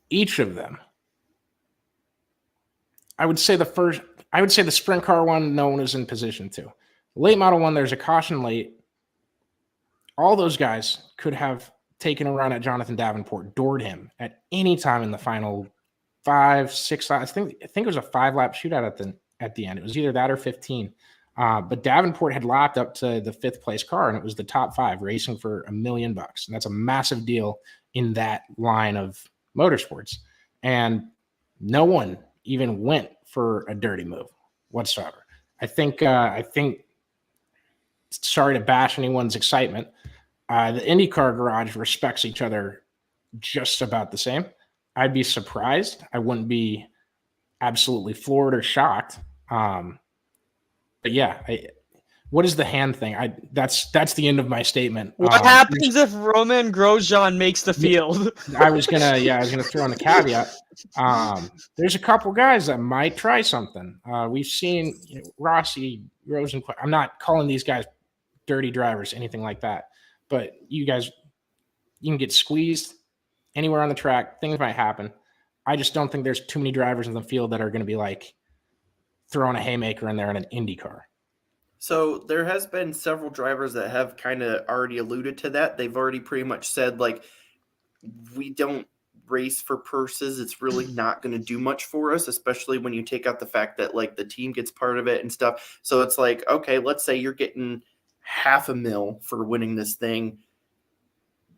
Each of them, I would say the sprint car one, no one was in position to. The late model one, there's a caution late. All those guys could have taken a run at Jonathan Davenport, doored him at any time in the final 5, 6. I think it was a 5-lap shootout at the end. It was either that or 15. But Davenport had lapped up to the 5th place car, and it was the top 5 racing for $1 million. And that's a massive deal in that line of motorsports. And no one even went for a dirty move whatsoever. I think, sorry to bash anyone's excitement, the IndyCar garage respects each other just about the same. I'd be surprised. I wouldn't be absolutely floored or shocked. But yeah, what is the hand thing? That's the end of my statement. What happens if Roman Grosjean makes the field? I was gonna throw in the caveat. There's a couple guys that might try something. We've seen Rossi, Rosenqvist. I'm not calling these guys dirty drivers, anything like that. But you can get squeezed anywhere on the track. Things might happen. I just don't think there's too many drivers in the field that are going to be like throwing a haymaker in there in an Indy car. So there has been several drivers that have kind of already alluded to that. They've already pretty much said, like, we don't race for purses. It's really not going to do much for us, especially when you take out the fact that, like, the team gets part of it and stuff. So it's like, okay, let's say you're getting $500,000 for winning this thing.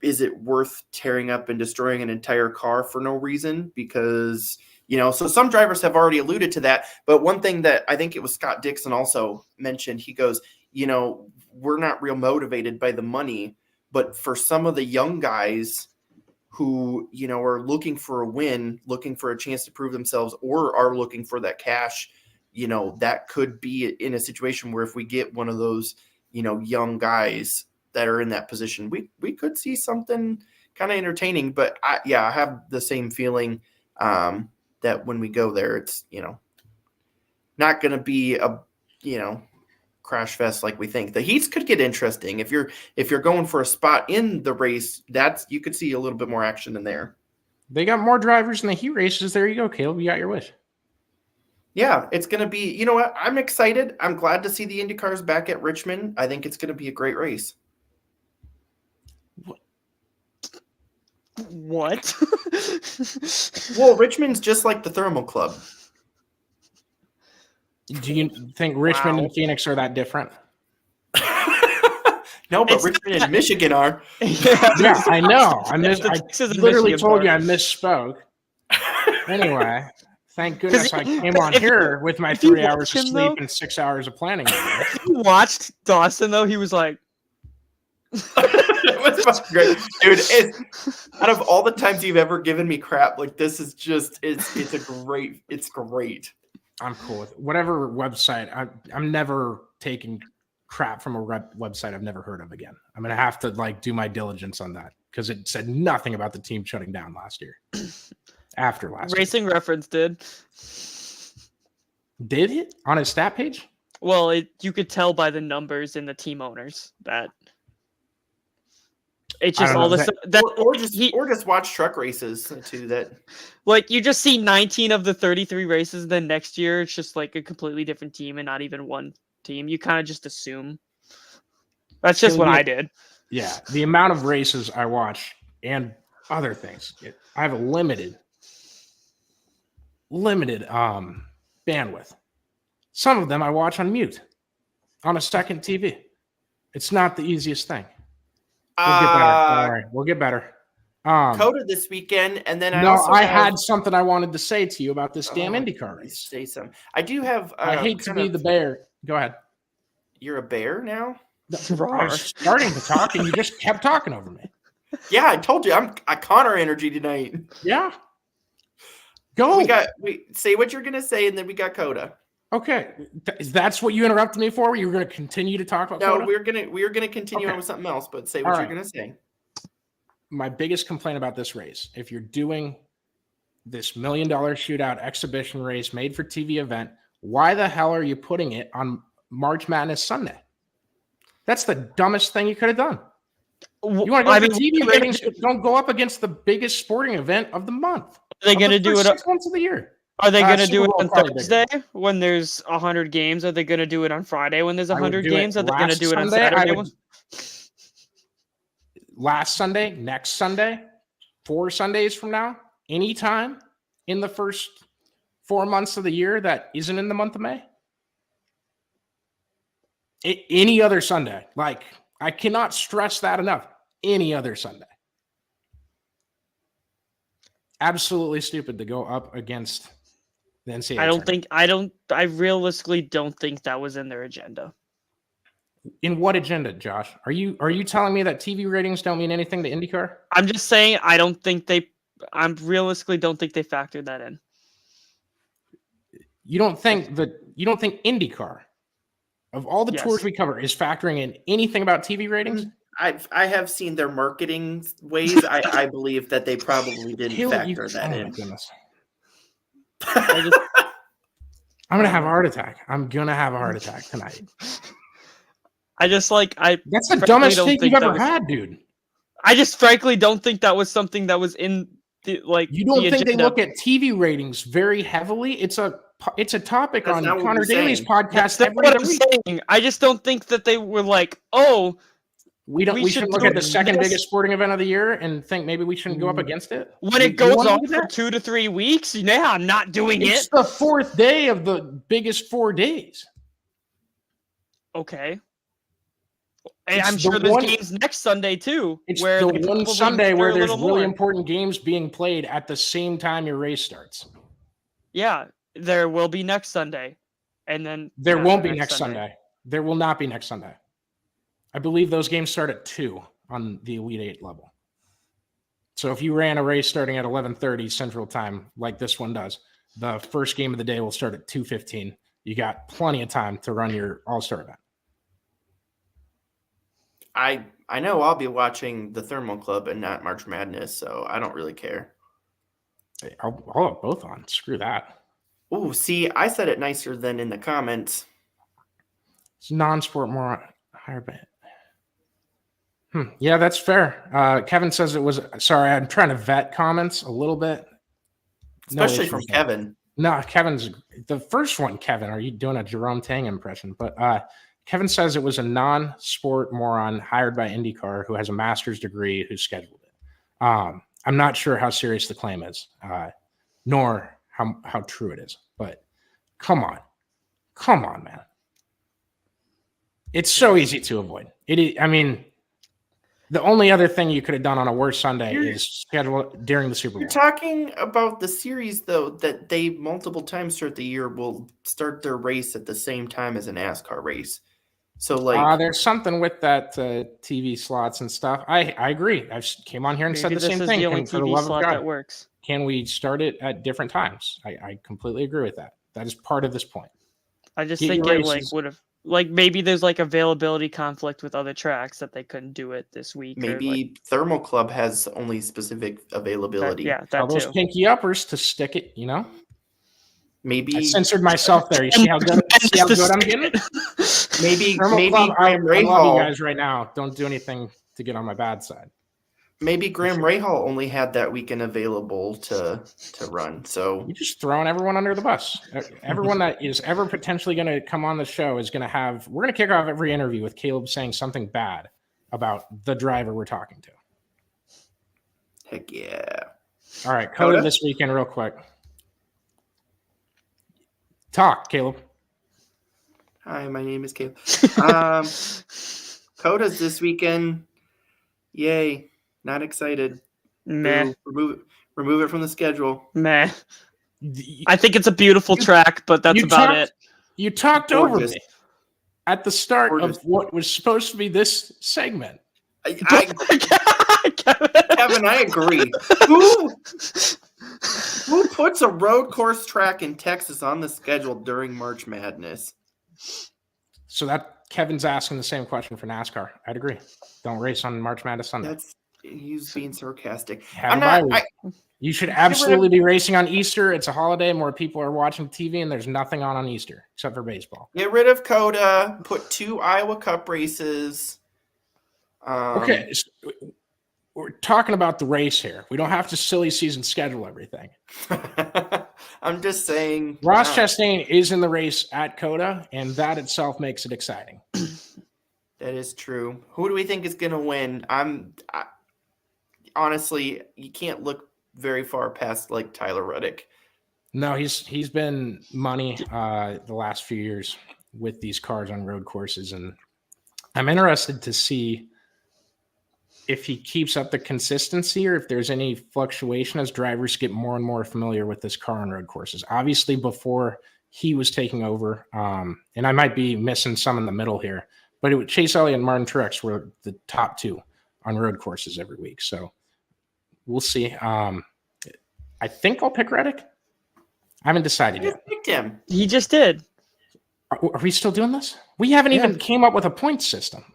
is it worth tearing up and destroying an entire car for no reason? Because, so some drivers have already alluded to that. But one thing that I think it was Scott Dixon also mentioned, he goes, we're not real motivated by the money, but for some of the young guys who, are looking for a win, looking for a chance to prove themselves, or are looking for that cash, that could be in a situation where if we get one of those, young guys that are in that position, we could see something kind of entertaining. But I have the same feeling that when we go there, it's, not going to be a, crash fest like we think. The heats could get interesting. If you're going for a spot in the race, you could see a little bit more action in there. They got more drivers in the heat races. There you go, Caleb. You got your wish. Yeah, it's going to be, you know what? I'm excited. I'm glad to see the IndyCars back at Richmond. I think it's going to be a great race. What? Well, Richmond's just like the Thermal Club. Do you think Richmond and Phoenix are that different? No, but Richmond and Michigan are. Yeah, I know. I literally Michigan told you I part. misspoke. Anyway, thank goodness I came on here with my 3 hours of sleep and 6 hours of planning. If you watched Dawson, though, he was like... It was great. Dude, out of all the times you've ever given me crap, like this is just, it's great. I'm cool with it. Whatever website. I'm never taking crap from a website I've never heard of again. I'm gonna have to do my diligence on that because it said nothing about the team shutting down last year. After last Racing year. Reference did it on his stat page? Well, you could tell by the numbers in the team owners that it's just all this. Or just watch truck races too. That you just see 19 of the 33 races. Then next year it's just a completely different team and not even one team. You kind of just assume. That's just what I did. Yeah, the amount of races I watch and other things. I have a limited bandwidth. Some of them I watch on mute on a second TV. It's not the easiest thing. We'll get better. Don't worry. We'll get better. Coda this weekend, and then I had something I wanted to say to you about this damn IndyCar race. Say some. I do have. I hate to be the bear. Go ahead. You're a bear now? I was starting to talk, and you just kept talking over me. Yeah, I told you I'm Connor energy tonight. Yeah. Go. Say what you're gonna say, and then we got Coda. Okay, that's what you interrupted me for. You were going to continue to talk about. No, Coda? we were gonna continue on with something else, but say what you're gonna say. My biggest complaint about this race: if you're doing this $1 million shootout exhibition race made for TV event, why the hell are you putting it on March Madness Sunday? That's the dumbest thing you could have done. You want to go to TV ratings? Don't go up against the biggest sporting event of the month. Are they going to do it 6 months of the year? Are they going to do it on Thursday when there's 100 games? Are they going to do it on Friday when there's 100 games? Are they going to do it on Saturday? Last Sunday, next Sunday, 4 Sundays from now, anytime in the first 4 months of the year that isn't in the month of May. Any other Sunday. I cannot stress that enough. Any other Sunday. Absolutely stupid to go up against the NCAA. I realistically don't think that was in their agenda. In what agenda, Josh? Are you telling me that TV ratings don't mean anything to IndyCar? I'm just saying I realistically don't think they factored that in. You don't think IndyCar, of all the tours we cover, is factoring in anything about TV ratings? I have seen their marketing ways. I believe that they probably didn't factor that in. Goodness. I'm gonna have a heart attack. I'm gonna have a heart attack tonight. That's the dumbest take you've ever had, dude. I just frankly don't think that was something that was in the You don't think they look at TV ratings very heavily? It's a topic on Connor Daly's podcast every week. I just don't think that they were like, oh. We should look at the second biggest sporting event of the year and think maybe we shouldn't go up against it. When it goes on for 2 to 3 weeks, I'm not doing it. It's the 4th day of the biggest 4 days. Okay. And It's I'm the sure there's one- games next Sunday too. It's where the they one probably Sunday where matter a there's little really more. important games being played at the same time your race starts. Yeah, there will be next Sunday, and then There after won't be next Sunday. There will not be next Sunday. I believe those games start at 2 on the Elite 8 level. So if you ran a race starting at 11:30 Central Time, like this one does, the first game of the day will start at 2:15. You got plenty of time to run your All-Star event. I know I'll be watching the Thermal Club and not March Madness, so I don't really care. I'll have both on. Screw that. Oh, see, I said it nicer than in the comments. It's non-sport more higher bet. Yeah, that's fair. Kevin says it was. Sorry, I'm trying to vet comments a little bit. Especially issue from with that. Kevin. No, Kevin's the first one. Kevin, are you doing a Jerome Tang impression? But Kevin says it was a non-sport moron hired by IndyCar who has a master's degree who scheduled it. I'm not sure how serious the claim is, nor how true it is. But come on, man. It's so easy to avoid. I mean, the only other thing you could have done on a worse Sunday is schedule it during the Super Bowl. You're talking about the series, though, that they multiple times throughout the year will start their race at the same time as a NASCAR race. So, like, there's something with that TV slots and stuff. I agree. I came on here and said Maybe the same this is thing. the only For the TV love of slot God, that works. can we start it at different times? I completely agree with that. That is part of this point. I just Get think your it like races. would have maybe there's like availability conflict with other tracks that they couldn't do it this week. maybe Thermal Club has only specific availability. Tell those too. pinky uppers to stick it. Maybe I censored myself there. You see how good I'm getting? maybe Thermal Club, Graham I love you Rahal. guys right now. Don't do anything to get on my bad side. Maybe Graham Rahal only had that weekend available to run. So You're just throwing everyone under the bus. Everyone that is ever potentially going to come on the show is going to have. We're going to kick off every interview with Caleb saying something bad about the driver we're talking to. heck yeah. All right, Coda Coda? this weekend, real quick. Talk, Caleb. Hi, my name is Caleb. Coda's this weekend. Yay. Not excited. Meh, Remove it from the schedule. meh. I think it's a beautiful track, but that's about it. You talked over Gorgeous. me at the start Gorgeous. of what was supposed to be this segment. Kevin, I agree. Who puts a road course track in Texas on the schedule during March Madness? So that Kevin's asking the same question for NASCAR. I'd agree. Don't race on March Madness Sunday. He's being sarcastic. Have a bye week. You should absolutely be racing on Easter. It's a holiday. More people are watching TV, and there's nothing on Easter except for baseball. Get rid of Coda. Put 2 Iowa Cup races. Okay, so we're talking about the race here. We don't have to silly season schedule everything. I'm just saying. Ross Chastain is in the race at Coda, and that itself makes it exciting. That is true. Who do we think is going to win? Honestly, you can't look very far past like Tyler Reddick. No, he's been money the last few years with these cars on road courses, and I'm interested to see if he keeps up the consistency or if there's any fluctuation as drivers get more and more familiar with this car on road courses. Obviously, before he was taking over, and I might be missing some in the middle here, but Chase Elliott and Martin Truex were the top 2 on road courses every week. So we'll see. I think I'll pick Reddick. I haven't decided You yet. picked him. He just did. Are we still doing this? We haven't even came up with a point system.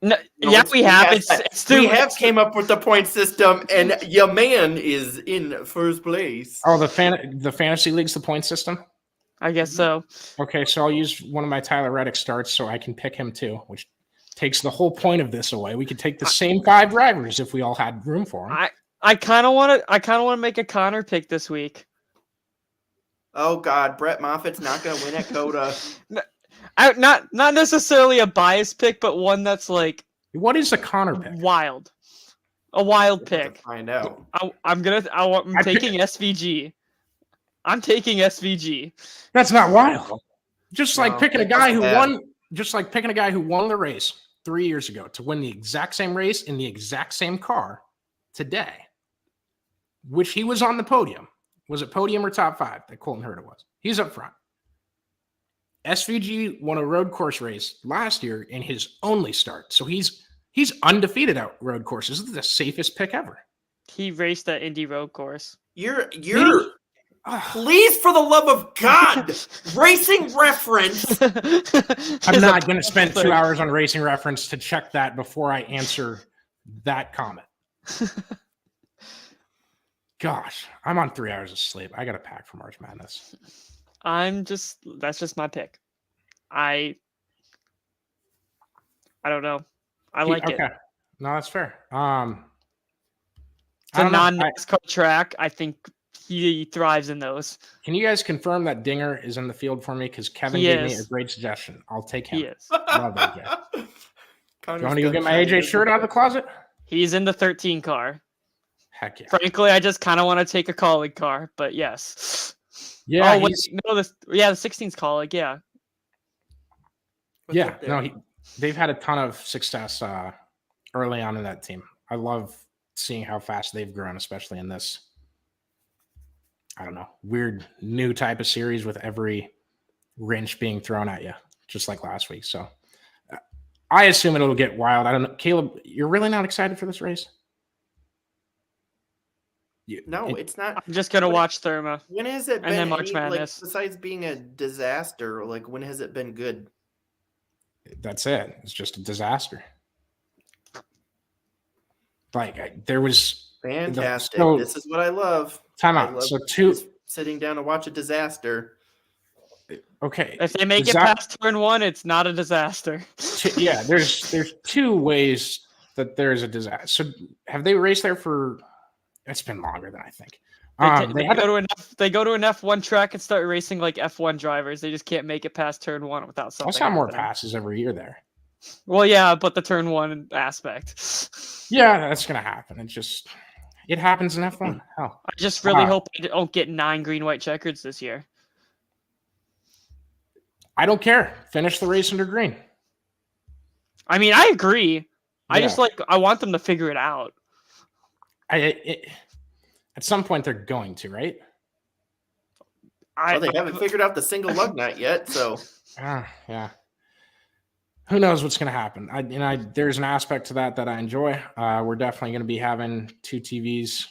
No, No, yeah, it's- we have. yes, It's we have came up with the point system, and your man is in first place. Oh, the fantasy league's the point system. I guess so. Okay, so I'll use one of my Tyler Reddick starts so I can pick him too, which takes the whole point of this away. We could take the same 5 drivers if we all had room for them. I kind of want to make a Connor pick this week. Oh God, Brett Moffitt's not going to win at Coda. Not necessarily a biased pick, but one that's like What is a Connor pick? wild. A wild We'll have to pick. find out. I'm taking SVG. I'm taking SVG. That's not wild. Just like No, picking a that's guy who bad. won just like picking a guy who won the race 3 years ago to win the exact same race in the exact same car today, which he was on the podium. Was it podium or top 5 that Colton Herta was? He's up front. SVG won a road course race last year in his only start. So he's undefeated out road courses. This is the safest pick ever. He raced the Indy road course. You're please, for the love of God, racing reference. I'm not going to spend 2 hours on Racing Reference to check that before I answer that comment. Gosh, I'm on 3 hours of sleep. I got to pack for March Madness. That's just my pick. I don't know. I like it. No, that's fair. It's a non-NASCAR track. I think he thrives in those. Can you guys confirm that Dinger is in the field for me? Because Kevin gave me a great suggestion. I'll take him. He is. Love AJ. Do you want to go get my AJ shirt out of the closet? He's in the 13 car. Heck yeah. Frankly, I just kind of want to take a colleague car, but yes. Yeah. Oh, the 16's colleague. Yeah. Yeah. No, they've had a ton of success early on in that team. I love seeing how fast they've grown, especially in this, I don't know, weird new type of series with every wrench being thrown at you, just like last week. So I assume it'll get wild. I don't know. Caleb, you're really not excited for this race? No, it's not. I'm just going to watch Therma. When has it been? And then March Madness. Besides being a disaster, when has it been good? That's it. It's just a disaster. There was fantastic. This is what I love. Time out. So sitting down to watch a disaster. Okay. If they make it past turn 1, it's not a disaster. Yeah, there's 2 ways that there's a disaster. So have they raced there for? It's been longer than I think. They go to an F1 track and start racing like F1 drivers. They just can't make it past turn 1 without something. I'll have more passes every year there. Well, yeah, but the turn 1 aspect. Yeah, that's gonna happen. It happens in F1. Hell, I just really hope I don't get 9 green, white checkers this year. I don't care. Finish the race under green. I mean, I agree. Yeah. I want them to figure it out. At some point they're going to, right? They haven't figured out the single lug nut yet, so yeah. Who knows what's going to happen? There's an aspect to that I enjoy. We're definitely going to be having 2 TVs.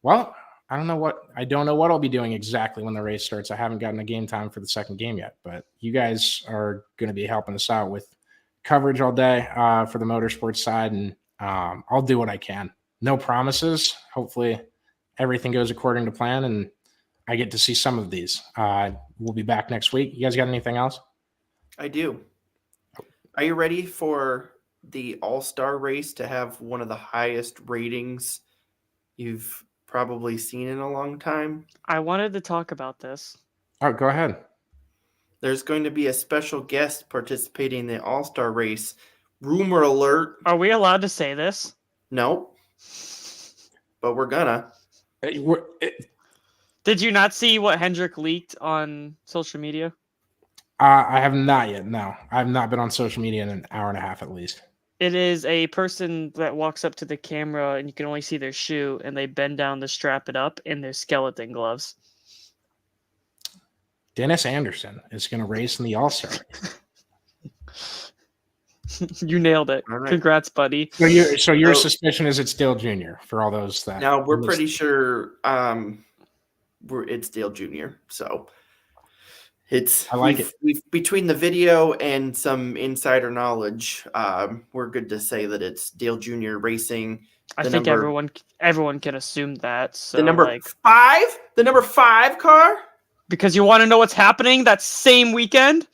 Well, I don't know what I'll be doing exactly when the race starts. I haven't gotten a game time for the second game yet, but you guys are going to be helping us out with coverage all day for the motorsports side, and I'll do what I can. No promises. Hopefully everything goes according to plan and I get to see some of these. We'll be back next week. You guys got anything else? I do. Are you ready for the All-Star race to have one of the highest ratings you've probably seen in a long time? I wanted to talk about this. All right, go ahead. There's going to be a special guest participating in the All-Star race. Rumor alert. Are we allowed to say this? Nope. But we're gonna. Did you not see what Hendrick leaked on social media? I have not yet. No, I have not been on social media in an hour and a half at least. It is a person that walks up to the camera and you can only see their shoe and they bend down to strap it up in their skeleton gloves. Dennis Anderson is going to race in the All-Star. You nailed it. Right. Congrats, buddy. So your suspicion is it's Dale Jr. for all those that. Now we're pretty sure it's Dale Jr. So I like it. Between the video and some insider knowledge, we're good to say that it's Dale Jr. racing. I think everyone can assume that. So the number 5 car. Because you want to know what's happening that same weekend?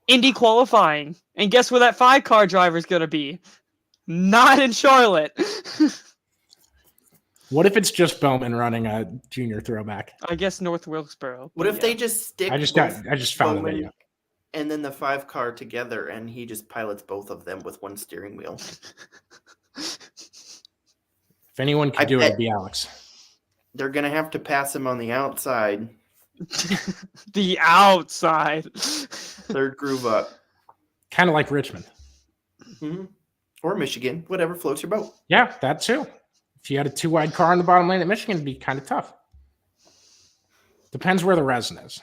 Indy qualifying. And guess where that 5 car driver is going to be? Not in Charlotte. What if it's just Bowman running a junior throwback? I guess North Wilkesboro. What if they just stick I just found the video. And then the 5 car together and he just pilots both of them with one steering wheel? If anyone could do it, it'd be Alex. They're going to have to pass him on the outside. The outside. Third groove up. Kind of like Richmond. Mhm. Or Michigan, whatever floats your boat. Yeah, that too. If you had a 2-wide car in the bottom lane at Michigan, it'd be kind of tough. Depends where the resin is.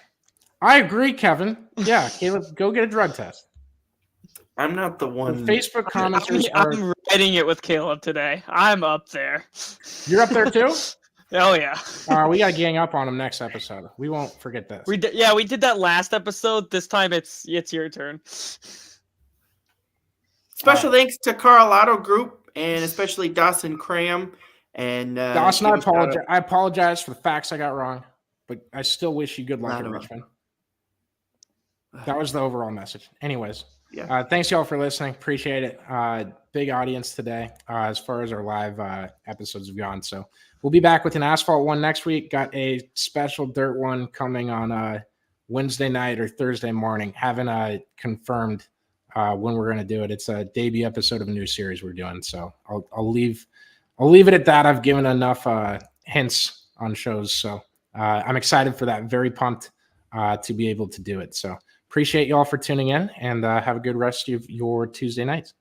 I agree, Kevin. Yeah, Caleb, go get a drug test. I'm not the The one. Facebook commenters are. I'm writing it with Caleb today. I'm up there. You're up there too? Oh yeah. We got to gang up on him next episode. We won't forget this. We did that last episode. This time it's your turn. Special thanks to Carl Auto Group and especially Dawson Cram. And Dawson, I apologize for the facts I got wrong, but I still wish you good luck in Richmond. That was the overall message. Anyways, yeah. Thanks y'all for listening. Appreciate it. Big audience today as far as our live episodes have gone. So we'll be back with an asphalt one next week. Got a special dirt one coming on Wednesday night or Thursday morning. Haven't confirmed when we're going to do it. It's a debut episode of a new series we're doing. So I'll leave it at that. I've given enough hints on shows. So I'm excited for that. Very pumped to be able to do it. So appreciate y'all for tuning in and have a good rest of your Tuesday nights.